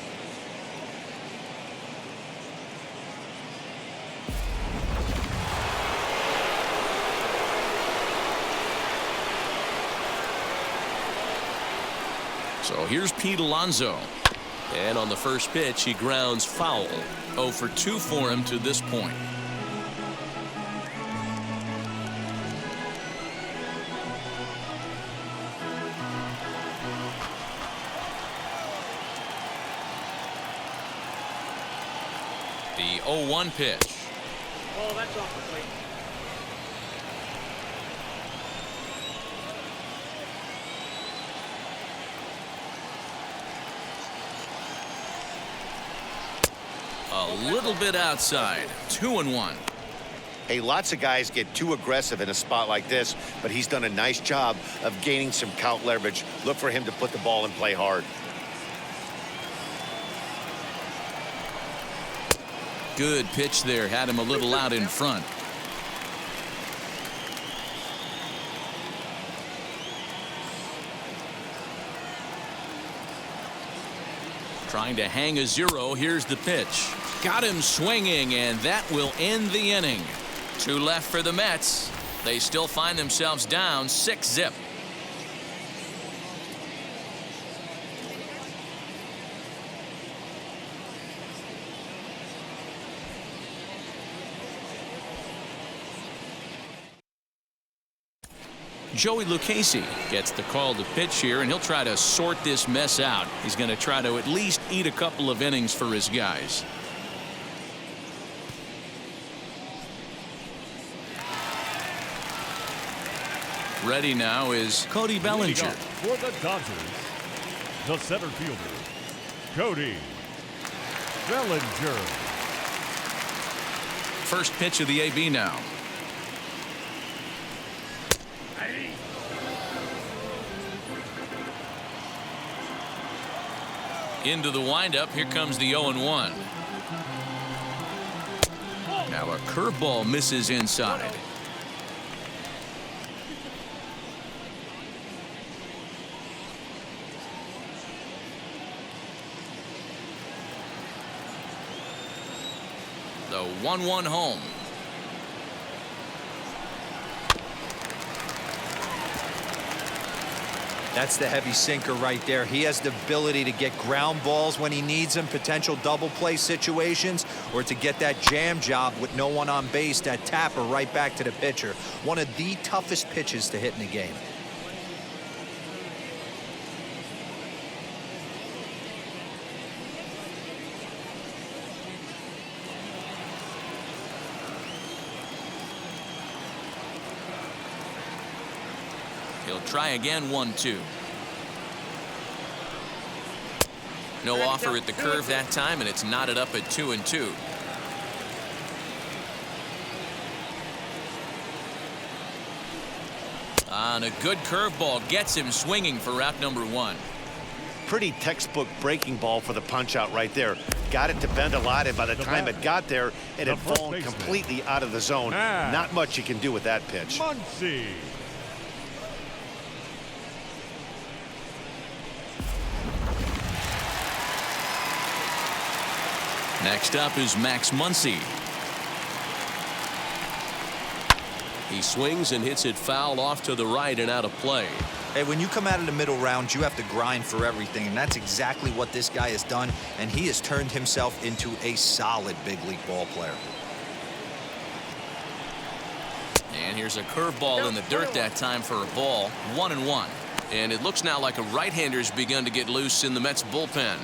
So here's Pete Alonso. And on the first pitch, he grounds foul. 0 for 2 for him to this point. The 0-1 pitch. Oh, that's off the plate. A little bit outside. 2-1. Hey, lots of guys get too aggressive in a spot like this, but he's done a nice job of gaining some count leverage. Look for him to put the ball and play hard. Good pitch there. Had him a little out in front. Trying to hang a 0. Here's the pitch. Got him swinging, and that will end the inning. 2 left for the Mets. They still find themselves down 6-0. Joey Lucchesi gets the call to pitch here, and he'll try to sort this mess out. He's going to try to at least eat a couple of innings for his guys. Ready now is Cody Bellinger. For the Dodgers, the center fielder, Cody Bellinger. First pitch of the AB now. Into the windup. Here comes the 0-1. Now a curveball misses inside. The 1-1 home. That's the heavy sinker right there. He has the ability to get ground balls when he needs them, potential double play situations, or to get that jam job with no one on base, that tapper right back to the pitcher. One of the toughest pitches to hit in the game. He'll try again. 1-2. No offer at the curve that time, and it's knotted up at 2-2. On a good curveball, gets him swinging for out number 1. Pretty textbook breaking ball for the punch out right there. Got it to bend a lot, and by the time it got there, it had fallen completely out of the zone. Not much you can do with that pitch. Muncie. Next up is Max Muncie. He swings and hits it foul off to the right and out of play. Hey, when you come out of the middle round, you have to grind for everything, and that's exactly what this guy has done, and he has turned himself into a solid big league ball player. And here's a curveball in the dirt that time for a ball. 1-1. And it looks now like a right-hander's begun to get loose in the Mets bullpen.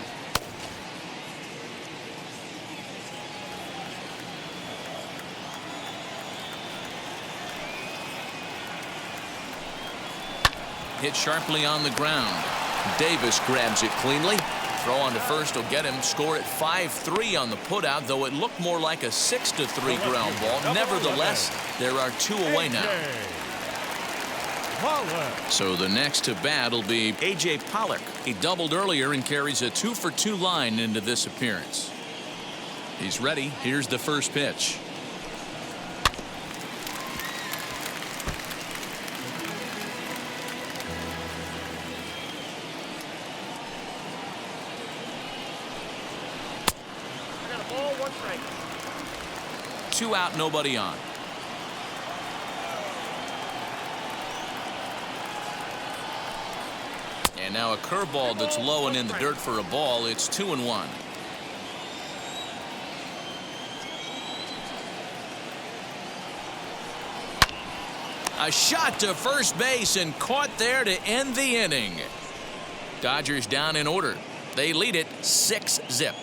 Hit sharply on the ground. Davis grabs it cleanly. Throw on to first will get him. Score at 5-3 on the putout, though it looked more like a 6-3 ground ball. Nevertheless, there are 2 away now. So the next to bat will be A.J. Pollock. He doubled earlier and carries a 2-for-2 line into this appearance. He's ready. Here's the first pitch. I got a ball, 1 strike. 2 out, nobody on. And now a curveball that's low and in the dirt for a ball. It's 2-1. A shot to first base and caught there to end the inning. Dodgers down in order. They lead it 6-0.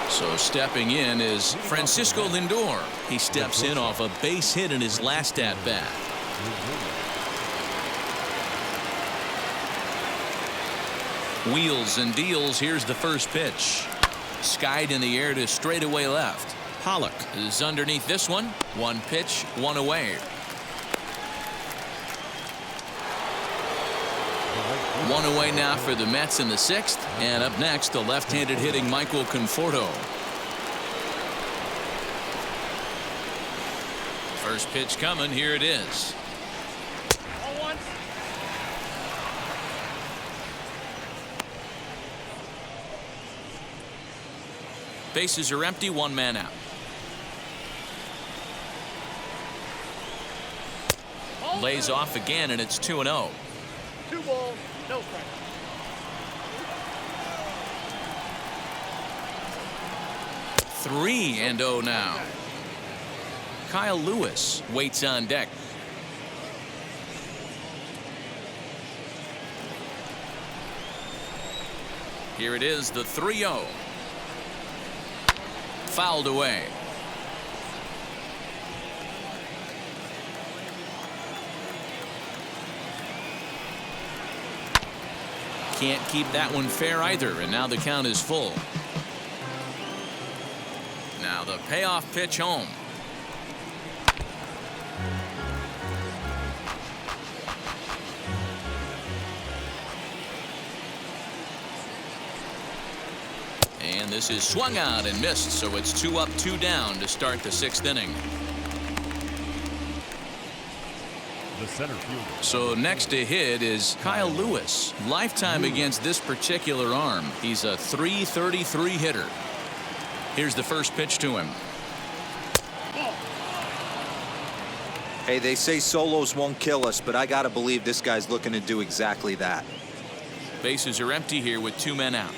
So stepping in is Francisco Lindor. He steps in off a base hit in his last at bat. Wheels and deals. Here's the first pitch. Skied in the air to straightaway left. Pollock is underneath this one. 1 pitch, 1 away. 1 away now for the Mets in the 6th. And up next, the left-handed hitting Michael Conforto. First pitch coming. Here it is. Ball 1. Bases are empty. 1 man out. Lays off again, and it's 2-0. 2 balls, no strike. Three and 0 now. Kyle Lewis waits on deck. Here it is, the 3-0. Fouled away. Can't keep that one fair either, and now the count is full. Now the payoff pitch home. And this is swung out and missed, so it's 2 up, 2 down to start the 6th inning. The center fielder. So next to hit is Kyle Lewis. Lifetime against this particular arm. He's a .333 hitter. Here's the first pitch to him. Hey, they say solos won't kill us, but I got to believe this guy's looking to do exactly that. Bases are empty here with 2 men out.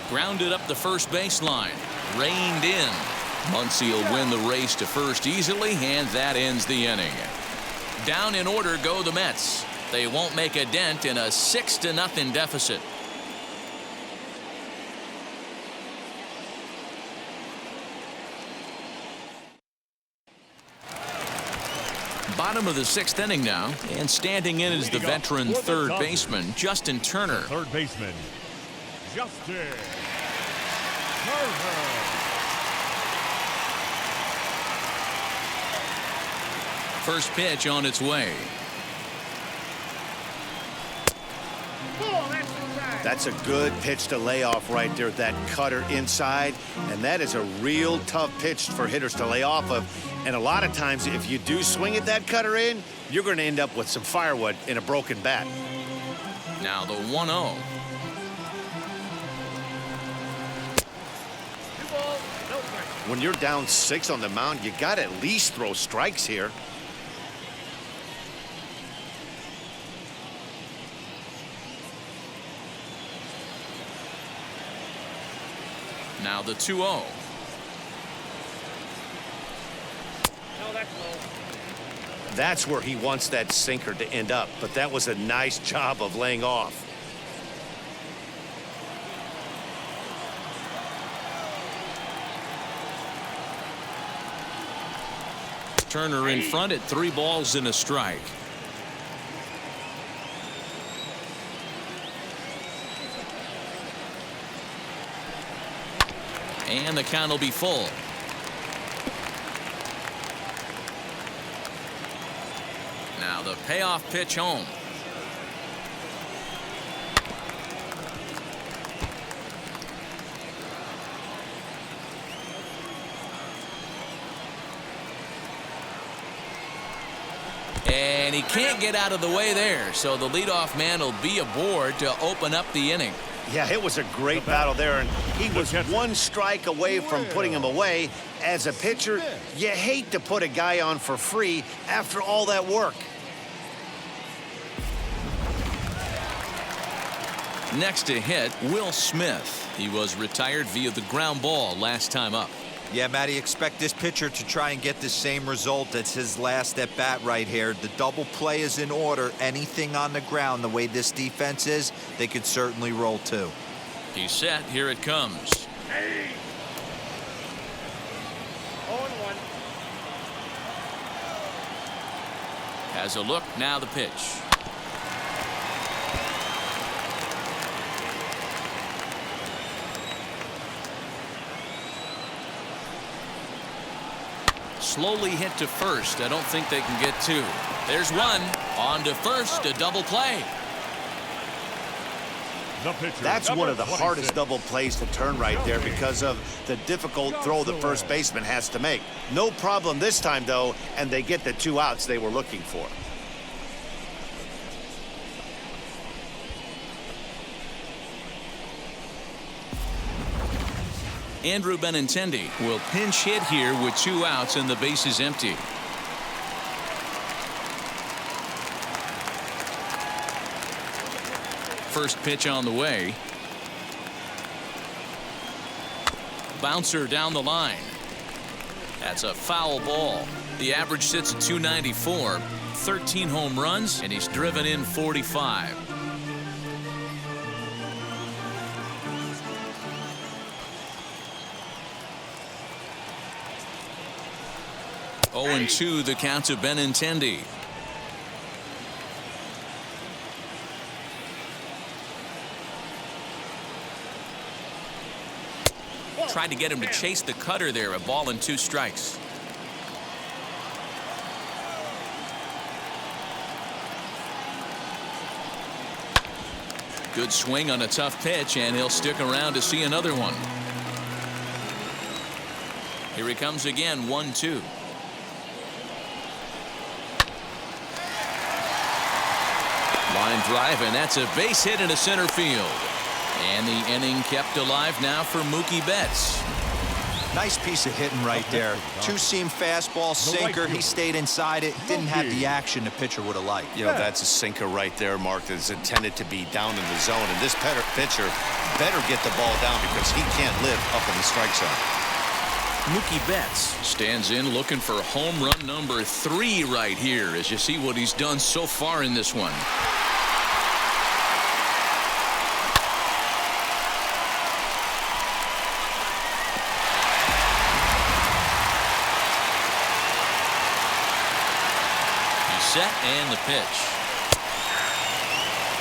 Grounded up the first baseline. Reined in. Muncie will win the race to first easily, and that ends the inning. Down in order go the Mets. They won't make a dent in a 6-0 deficit. Bottom of the 6th inning now, and standing in is the veteran third baseman, Justin Turner. Third baseman, Justin Turner. First pitch on its way. That's a good pitch to lay off right there, that cutter inside. And that is a real tough pitch for hitters to lay off of. And a lot of times, if you do swing at that cutter in, you're going to end up with some firewood in a broken bat. Now the 1-0. When you're down 6 on the mound, you got to at least throw strikes here. Now the 2-0. No, that's low. That's where he wants that sinker to end up, but that was a nice job of laying off. Turner in front at 3 balls and a strike. And the count will be full. Now the payoff pitch home. And he can't get out of the way there, so the leadoff man will be aboard to open up the inning. Yeah, it was a great battle there, and he was one strike away from putting him away. As a pitcher, you hate to put a guy on for free after all that work. Next to hit, Will Smith. He was retired via the ground ball last time up. Yeah, Matty, expect this pitcher to try and get the same result. That's his last at bat right here. The double play is in order. Anything on the ground, the way this defense is, they could certainly roll too. He's set. Here it comes. Hey. 0-1. Has a look. Now the pitch. Slowly hit to first. I don't think they can get 2. There's one. On to first. A double play. That's one of the hardest double plays to turn right there because of the difficult throw the first baseman has to make. No problem this time, though, and they get the 2 outs they were looking for. Andrew Benintendi will pinch hit here with 2 outs and the base is empty. First pitch on the way. Bouncer down the line. That's a foul ball. The average sits at 294, 13 home runs, and he's driven in 45. Oh, 0-2 the count to Benintendi. Tried to get him to chase the cutter there. A ball and 2 strikes. Good swing on a tough pitch, and he'll stick around to see another one. Here he comes again, 1-2. Line drive, and that's a base hit into center field. And the inning kept alive now for Mookie Betts. Nice piece of hitting right there. 2-seam fastball, sinker. He stayed inside it. Didn't have the action the pitcher would have liked. You know, that's a sinker right there, Mark, that's intended to be down in the zone. And this pitcher better get the ball down because he can't live up in the strike zone. Mookie Betts stands in looking for home run number 3 right here as you see what he's done so far in this one. Set and the pitch.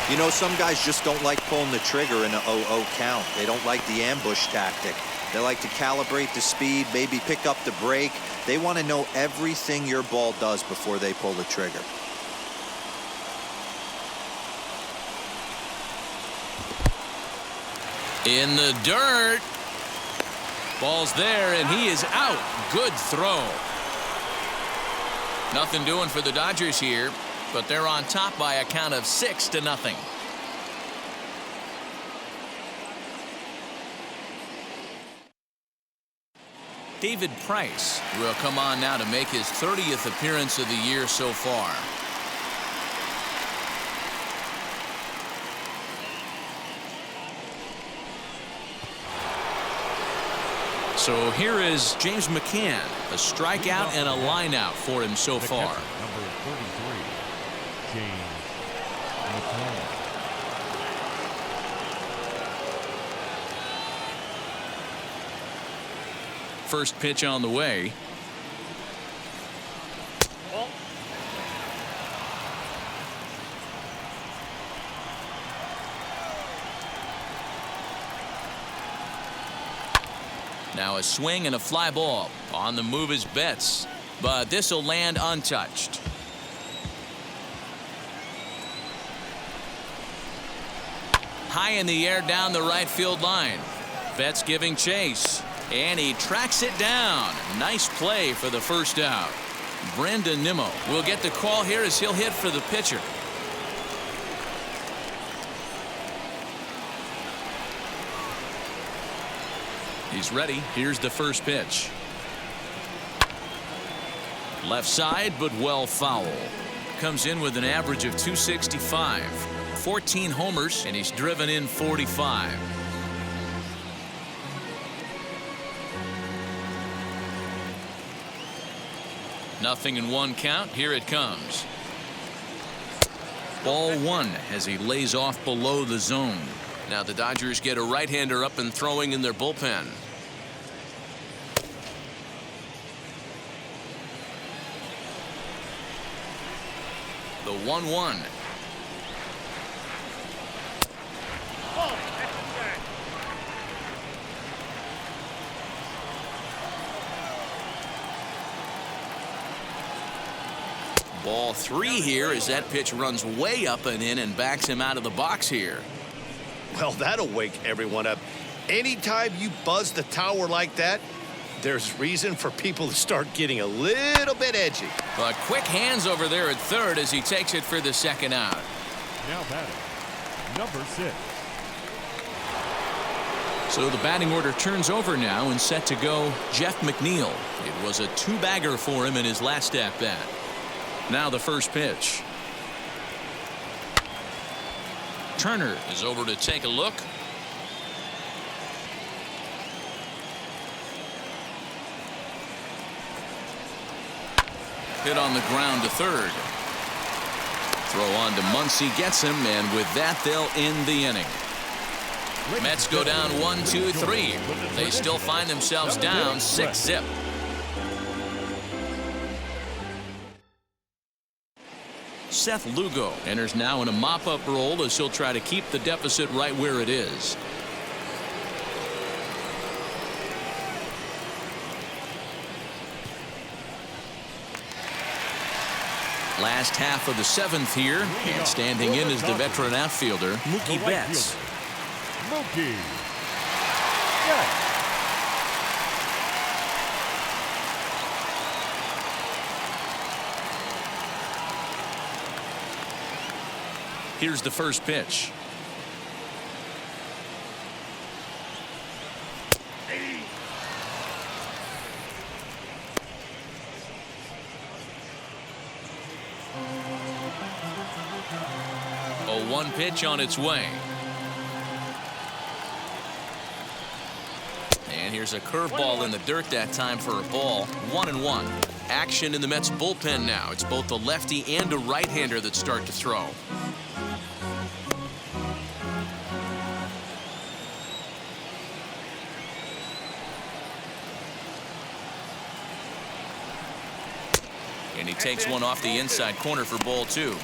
You know, some guys just don't like pulling the trigger in a 0-0 count. They don't like the ambush tactic. They like to calibrate the speed, maybe pick up the break. They want to know everything your ball does before they pull the trigger. In the dirt. Ball's there, and he is out. Good throw. Nothing doing for the Dodgers here, but they're on top by a count of 6-0. David Price will come on now to make his 30th appearance of the year so far. So here is James McCann, a strikeout and a lineout for him so The far. catcher, number 33, James McCann. First pitch on the way. Ball. Now a swing and a fly ball. On the move is Betts, but this will land untouched. High in the air down the right field line. Betts giving chase, and he tracks it down. Nice play for the first out. Brendan Nimmo will get the call here as he'll hit for the pitcher. He's ready. Here's the first pitch. Left side, but well foul. Comes in with an average of 265. 14 homers, and he's driven in 45. Nothing in one count. Here it comes. Ball one as he lays off below the zone. Now the Dodgers get a right-hander up and throwing in their bullpen. The 1-1. Ball. Extra tag. Ball three here as that pitch runs way up and in and backs him out of the box here. Well, that'll wake everyone up. Anytime you buzz the tower like that, there's reason for people to start getting a little bit edgy. But quick hands over there at third as he takes it for the second out. Now batting, number 6. So the batting order turns over now and set to go Jeff McNeil. It was a two-bagger for him in his last at-bat. Now the first pitch. Turner is over to take a look. Hit on the ground to third. Throw on to Muncie, gets him, and with that they'll end the inning. Mets go down 1-2-3. They still find themselves down 6-0. Seth Lugo enters now in a mop-up role as he'll try to keep the deficit right where it is. Last half of the seventh here, and standing in is the veteran outfielder, Mookie Betts. Mookie Betts. Here's the first pitch. A 1 pitch on its way. And here's a curveball in the dirt that time for a ball. 1-1. Action in the Mets bullpen now. It's both a lefty and a right-hander that start to throw. And he takes one off the inside corner for ball 2.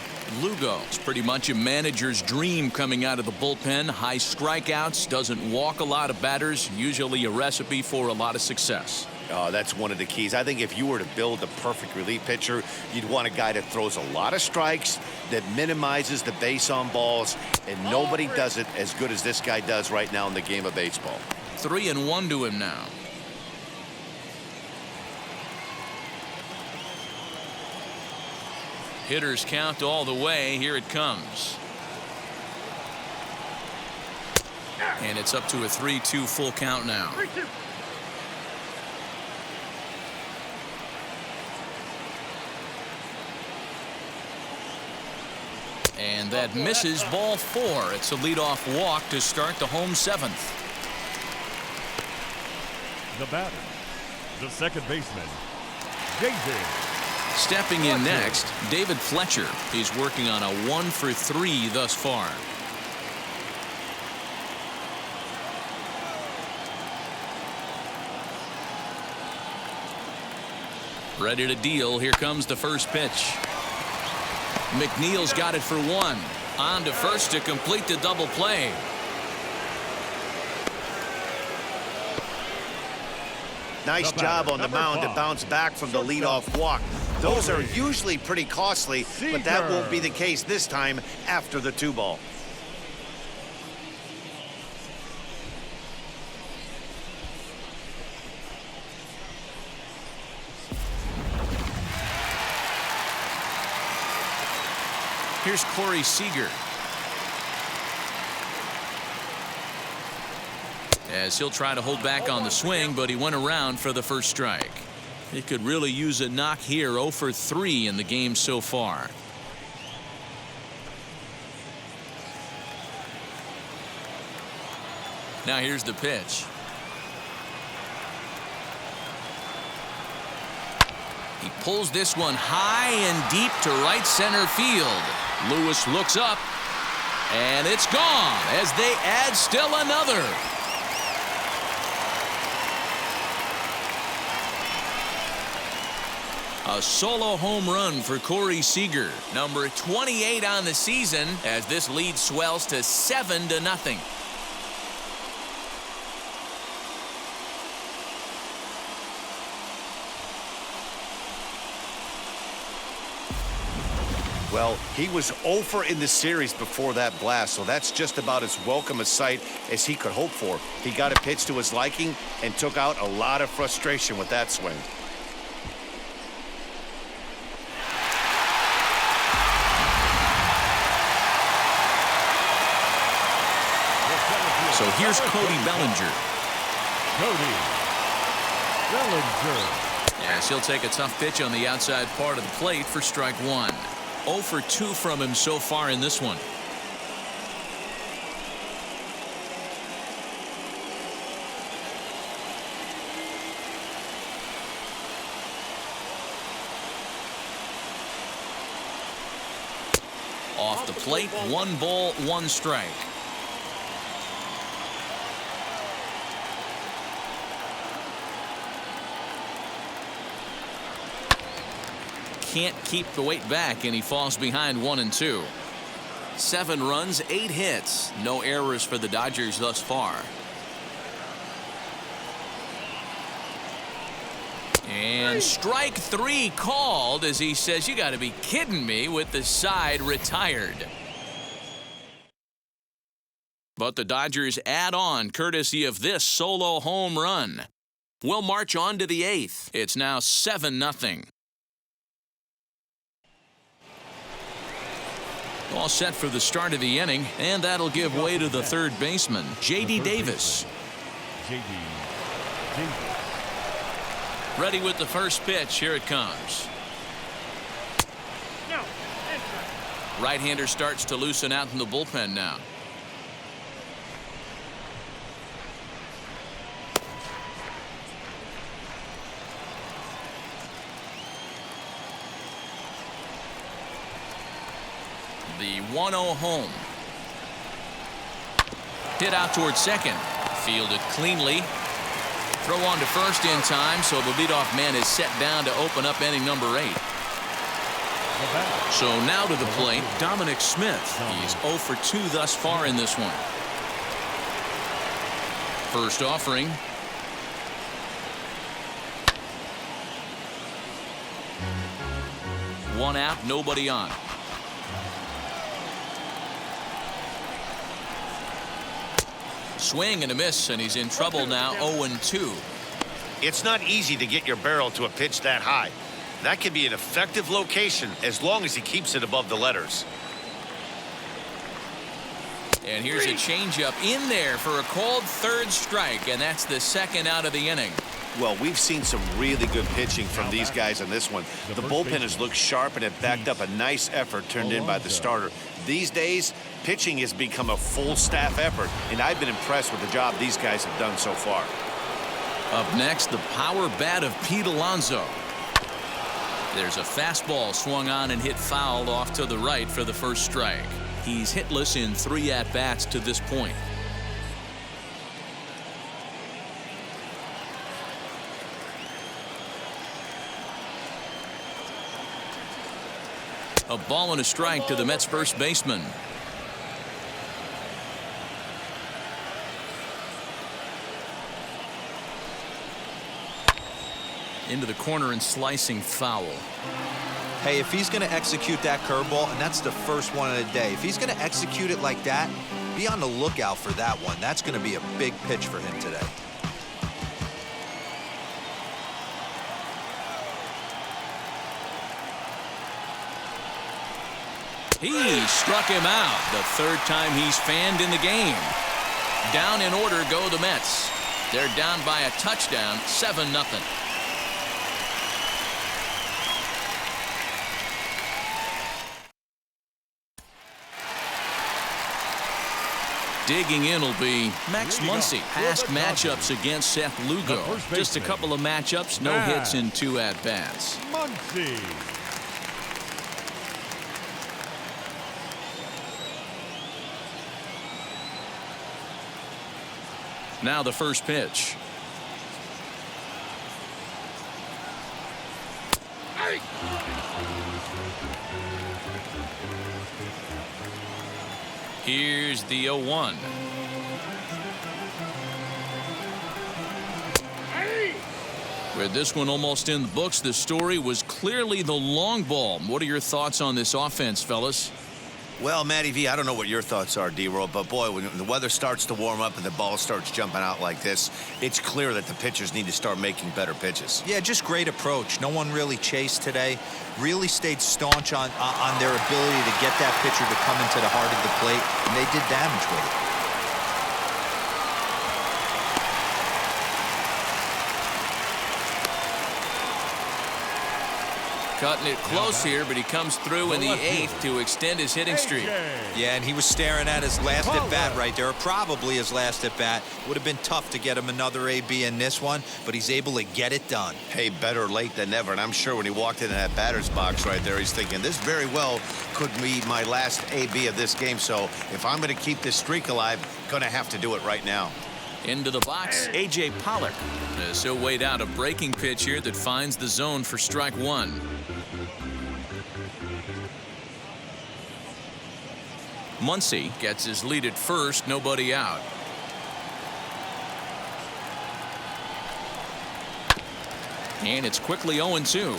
Lugo, it's pretty much a manager's dream coming out of the bullpen. High strikeouts, doesn't walk a lot of batters, usually a recipe for a lot of success. Oh, that's one of the keys. I think if you were to build a perfect relief pitcher, you'd want a guy that throws a lot of strikes, that minimizes the base on balls, and nobody does it as good as this guy does right now in the game of baseball. 3-1 to him now. Hitters count all the way. Here it comes. And it's up to a 3-2 full count now. 3-2. And that misses ball 4. It's a leadoff walk to start the home 7th. The batter, the second baseman, David. Stepping in next, David Fletcher. He's working on a 1-for-3 thus far. Ready to deal. Here comes the first pitch. McNeil's got it for one. On to first to complete the double play. Nice job on the mound to bounce back from the leadoff walk. Those are usually pretty costly, but that won't be the case this time after the 2-ball. Here's Corey Seager. As he'll try to hold back on the swing, but he went around for the first strike. He could really use a knock here. 0-for-3 in the game so far. Now here's the pitch. He pulls this one high and deep to right center field. Lewis looks up, and it's gone as they add still another. A solo home run for Corey Seager, number 28 on the season, as this lead swells to 7-0. Well, he was 0-for in the series before that blast, so that's just about as welcome a sight as he could hope for. He got a pitch to his liking and took out a lot of frustration with that swing. So here's Cody Bellinger. Cody Bellinger. Yes, he'll take a tough pitch on the outside part of the plate for strike one. 0-for-2 from him so far in this one. Off the plate, 1 ball, 1 strike. Can't keep the weight back, and he falls behind 1-2. 7 runs, 8 hits. No errors for the Dodgers thus far. And strike 3 called as he says, "You got to be kidding me," with the side retired. But the Dodgers add on courtesy of this solo home run. We'll march on to the 8th. It's now 7-0. All set for the start of the inning, and that'll give way to the third baseman, J.D. Davis. J.D. Davis. Ready with the first pitch. Here it comes. Right-hander starts to loosen out in the bullpen now. The 1-0 home. Hit out towards second. Fielded cleanly. Throw on to first in time, so the leadoff man is set down to open up inning number 8. So now to the plate, Dominic Smith. He's 0-for-2 thus far in this one. First offering. One out, nobody on. Swing and a miss, and he's in trouble now. 0-2. It's not easy to get your barrel to a pitch that high. That can be an effective location as long as he keeps it above the letters. And here's a changeup in there for a called third strike, and that's the second out of the inning. Well, we've seen some really good pitching from these guys on this one. The bullpen has looked sharp and it backed up a nice effort turned in by the starter. These days, pitching has become a full staff effort, and I've been impressed with the job these guys have done so far. Up next, the power bat of Pete Alonso. There's a fastball swung on and hit foul off to the right for the first strike. He's hitless in 3 at-bats to this point. A ball and a strike to the Mets first baseman. Into the corner and slicing foul. Hey, if he's going to execute that curveball, and that's the first one of the day, if he's going to execute it like that, be on the lookout for that one. That's going to be a big pitch for him today. He struck him out. The third time he's fanned in the game. Down in order go the Mets. They're down by a touchdown, 7-0. Digging in will be Max Muncie. Past matchups against Seth Lugo. Just a couple of matchups, no hits in 2 at-bats. Muncie. Now the first pitch. Here's the 0-1. With this one almost in the books, the story was clearly the long ball. What are your thoughts on this offense, fellas? Well, Matty V, I don't know what your thoughts are, D-Roll, but boy, when the weather starts to warm up and the ball starts jumping out like this, it's clear that the pitchers need to start making better pitches. Yeah, just great approach. No one really chased today. Really stayed staunch on their ability to get that pitcher to come into the heart of the plate, and they did damage with it. Cutting it close here, but he comes through in the 8th to extend his hitting streak. Yeah, and he was staring at his last at-bat right there, probably his last at-bat. Would have been tough to get him another AB in this one, but he's able to get it done. Hey, better late than never, and I'm sure when he walked into that batter's box right there, he's thinking, this very well could be my last AB of this game, so if I'm going to keep this streak alive, going to have to do it right now. Into the box, A.J. Pollock. So weighed out a breaking pitch here that finds the zone for strike 1. Muncie gets his lead at first, nobody out. And it's quickly 0-2.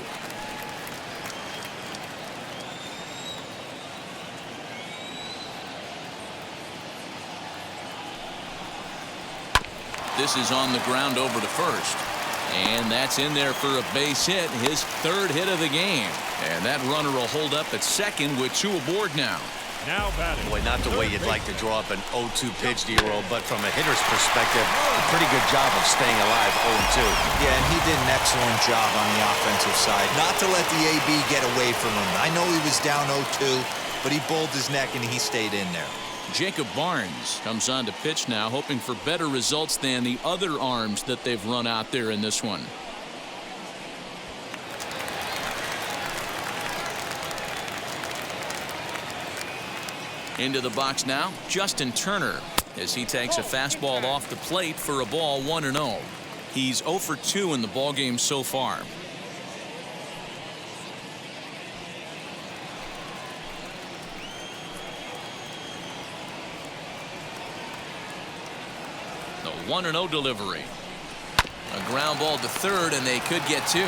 This is on the ground over to first. And that's in there for a base hit, his 3rd hit of the game. And that runner will hold up at second with 2 aboard now. Now batting. Boy, not the way you'd like to draw up an 0-2 pitch, D-Roll, but from a hitter's perspective, a pretty good job of staying alive 0-2. Yeah, and he did an excellent job on the offensive side. Not to let the AB get away from him. I know he was down 0-2, but he bowled his neck and he stayed in there. Jacob Barnes comes on to pitch now, hoping for better results than the other arms that they've run out there in this one. Into the box now, Justin Turner, as he takes a fastball off the plate for a ball, 1-0. He's 0 for 2 in the ballgame so far. The 1-0 delivery. A ground ball to third, and they could get 2.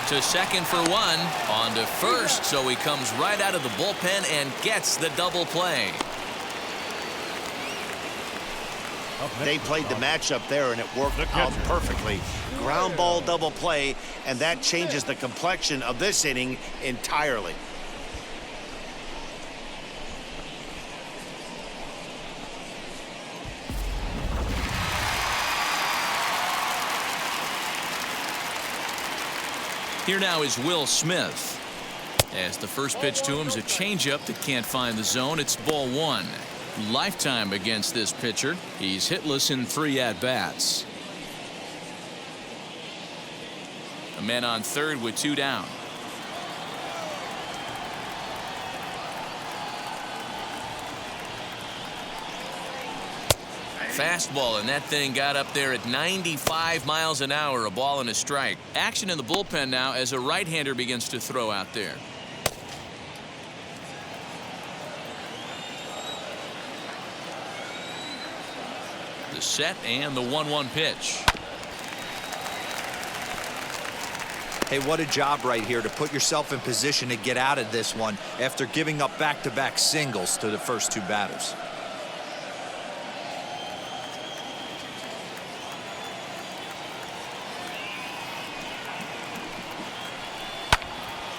To second for 1. On to first, so he comes right out of the bullpen and gets the double play. They played the matchup there, and it worked out perfectly. Ground ball double play, and that changes the complexion of this inning entirely. Here now is Will Smith. As the first pitch to him is a changeup that can't find the zone. It's ball 1. Lifetime against this pitcher. He's hitless in 3 at-bats. The men on third with 2 down. Fastball, and that thing got up there at 95 miles an hour, a ball and a strike. Action in the bullpen now as a right-hander begins to throw out there. The set and the 1-1 pitch. Hey, what a job right here to put yourself in position to get out of this one after giving up back-to-back singles to the first 2 batters.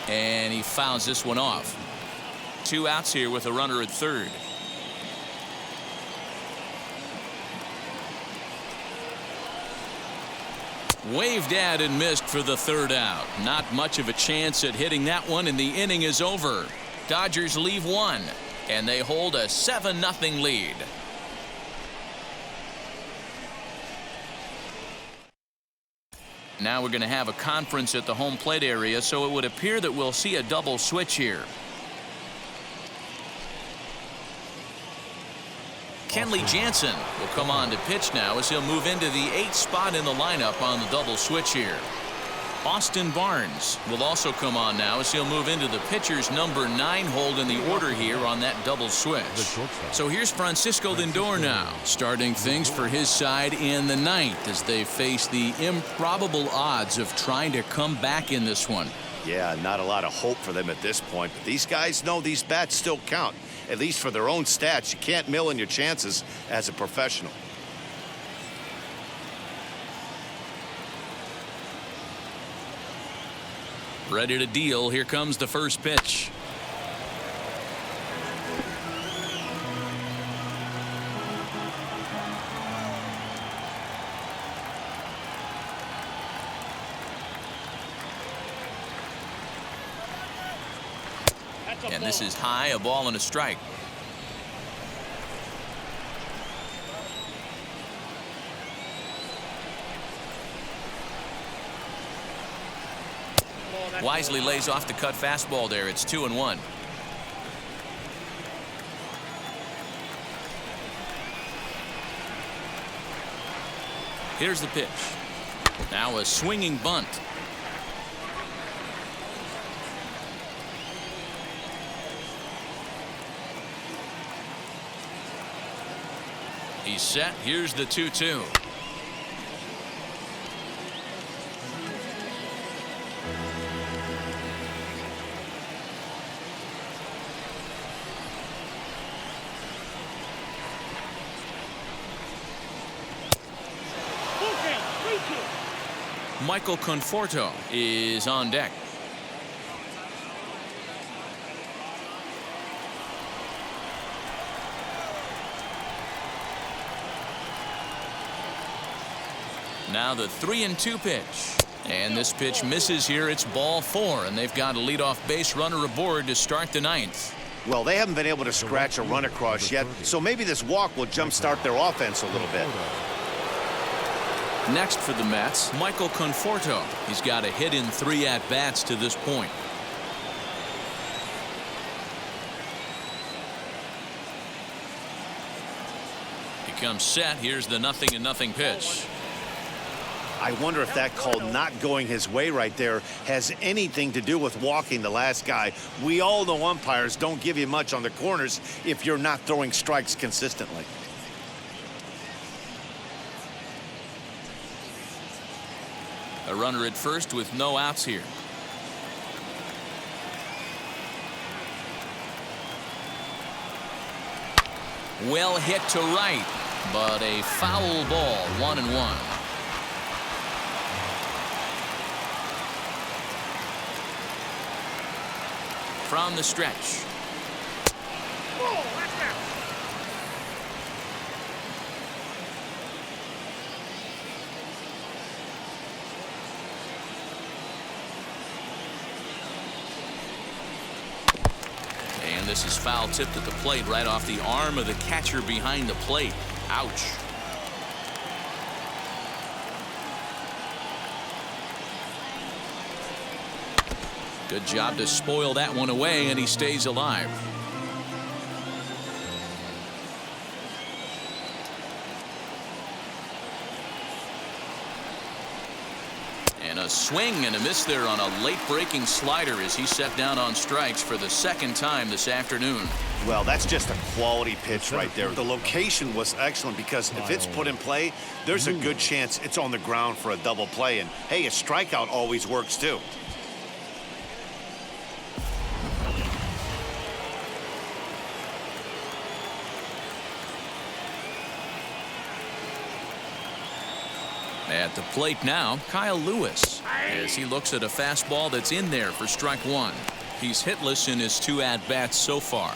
And he fouls this one off. 2 outs here with a runner at third. Waved at and missed for the 3rd out. Not much of a chance at hitting that one, and the inning is over. Dodgers leave 1, and they hold a 7-0 lead. Now we're going to have a conference at the home plate area, so it would appear that we'll see a double switch here. Kenley Jansen will come on to pitch now as he'll move into the 8th spot in the lineup on the double switch here. Austin Barnes will also come on now as he'll move into the pitcher's number 9 hold in the order here on that double switch. So here's Francisco Lindor now, starting things for his side in the 9th as they face the improbable odds of trying to come back in this one. Yeah, not a lot of hope for them at this point, but these guys know these bats still count, at least for their own stats. You can't mill in your chances as a professional. Ready to deal. Here comes the first pitch. And this is high, a ball and a strike. Wisely lays off the cut fastball there. It's 2-1. Here's the pitch. Now a swinging bunt. He's set. Here's the 2-2. Michael Conforto is on deck. Now the 3-2 pitch. And this pitch misses here. It's ball 4, and they've got a leadoff base runner aboard to start the 9th. Well, they haven't been able to scratch a run across yet, so maybe this walk will jumpstart their offense a little bit. Next for the Mets, Michael Conforto. He's got a hit in 3 at-bats to this point. He comes set. Here's the 0-0 pitch. I wonder if that call not going his way right there has anything to do with walking the last guy. We all know umpires don't give you much on the corners if you're not throwing strikes consistently. A runner at first with no outs here. Well hit to right, but a foul ball, 1-1. From the stretch. And this is foul tipped at the plate right off the arm of the catcher behind the plate. Ouch. Good job to spoil that one away, and he stays alive. And a swing and a miss there on a late breaking slider as he set down on strikes for the second time this afternoon. Well, that's just a quality pitch right there. The location was excellent because if it's put in play, there's a good chance it's on the ground for a double play. And hey, a strikeout always works too. At the plate now, Kyle Lewis, as he looks at a fastball that's in there for strike one. He's hitless in his 2 at-bats so far.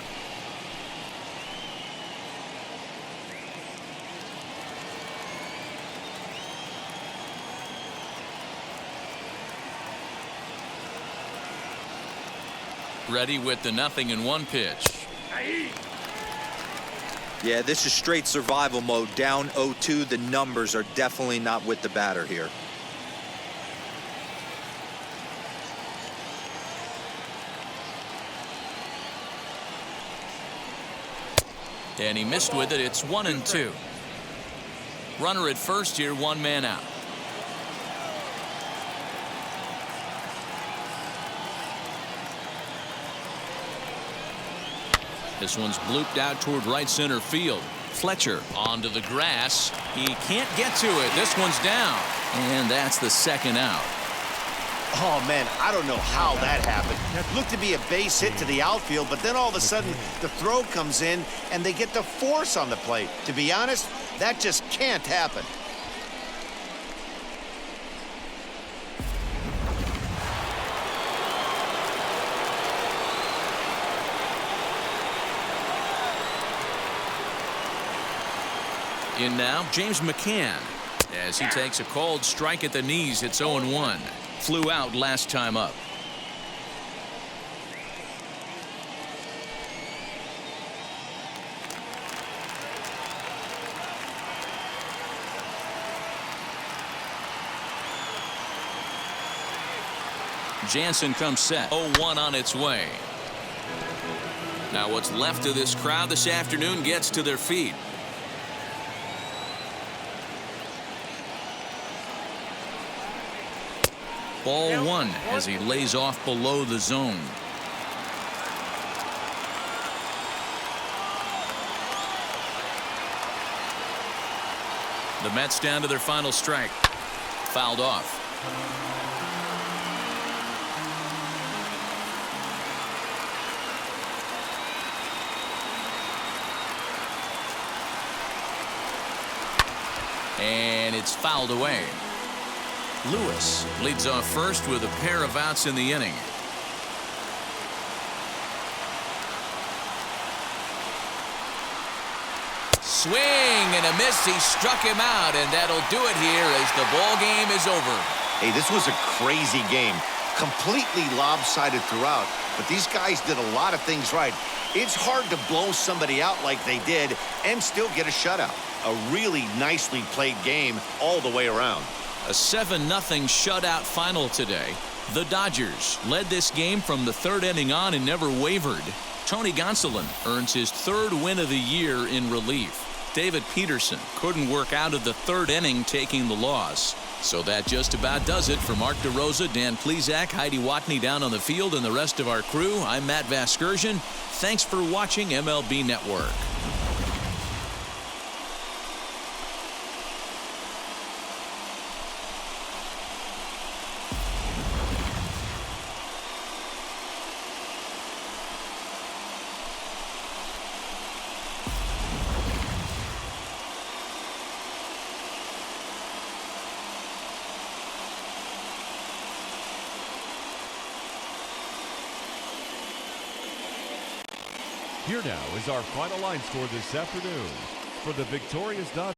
Ready with the 0-1 pitch. Yeah, this is straight survival mode. Down 0-2. The numbers are definitely not with the batter here. And he missed with it. It's 1-2. Runner at first here, 1 man out. This one's blooped out toward right center field. Fletcher onto the grass. He can't get to it. This one's down. And that's the 2nd out. Oh, man, I don't know how that happened. It looked to be a base hit to the outfield, but then all of a sudden the throw comes in and they get the force on the plate. To be honest, that just can't happen. In now, James McCann, as he takes a called strike at the knees. It's 0-1. Flew out last time up. Jansen comes set. 0-1 on its way. Now what's left of this crowd this afternoon gets to their feet. Ball 1 as he lays off below the zone. The Mets down to their final strike. Fouled off. And it's fouled away. Lewis leads off first with a pair of outs in the inning. Swing and a miss. He struck him out, and that'll do it here as the ball game is over. Hey, this was a crazy game. Completely lopsided throughout, but these guys did a lot of things right. It's hard to blow somebody out like they did and still get a shutout. A really nicely played game all the way around. A 7-0 shutout final today. The Dodgers led this game from the 3rd inning on and never wavered. Tony Gonsolin earns his 3rd win of the year in relief. David Peterson couldn't work out of the 3rd inning, taking the loss. So that just about does it. For Mark DeRosa, Dan Plesac, Heidi Watney down on the field, and the rest of our crew, I'm Matt Vasgersian. Thanks for watching MLB Network. Here now is our final line score this afternoon. For the victorious Dodgers.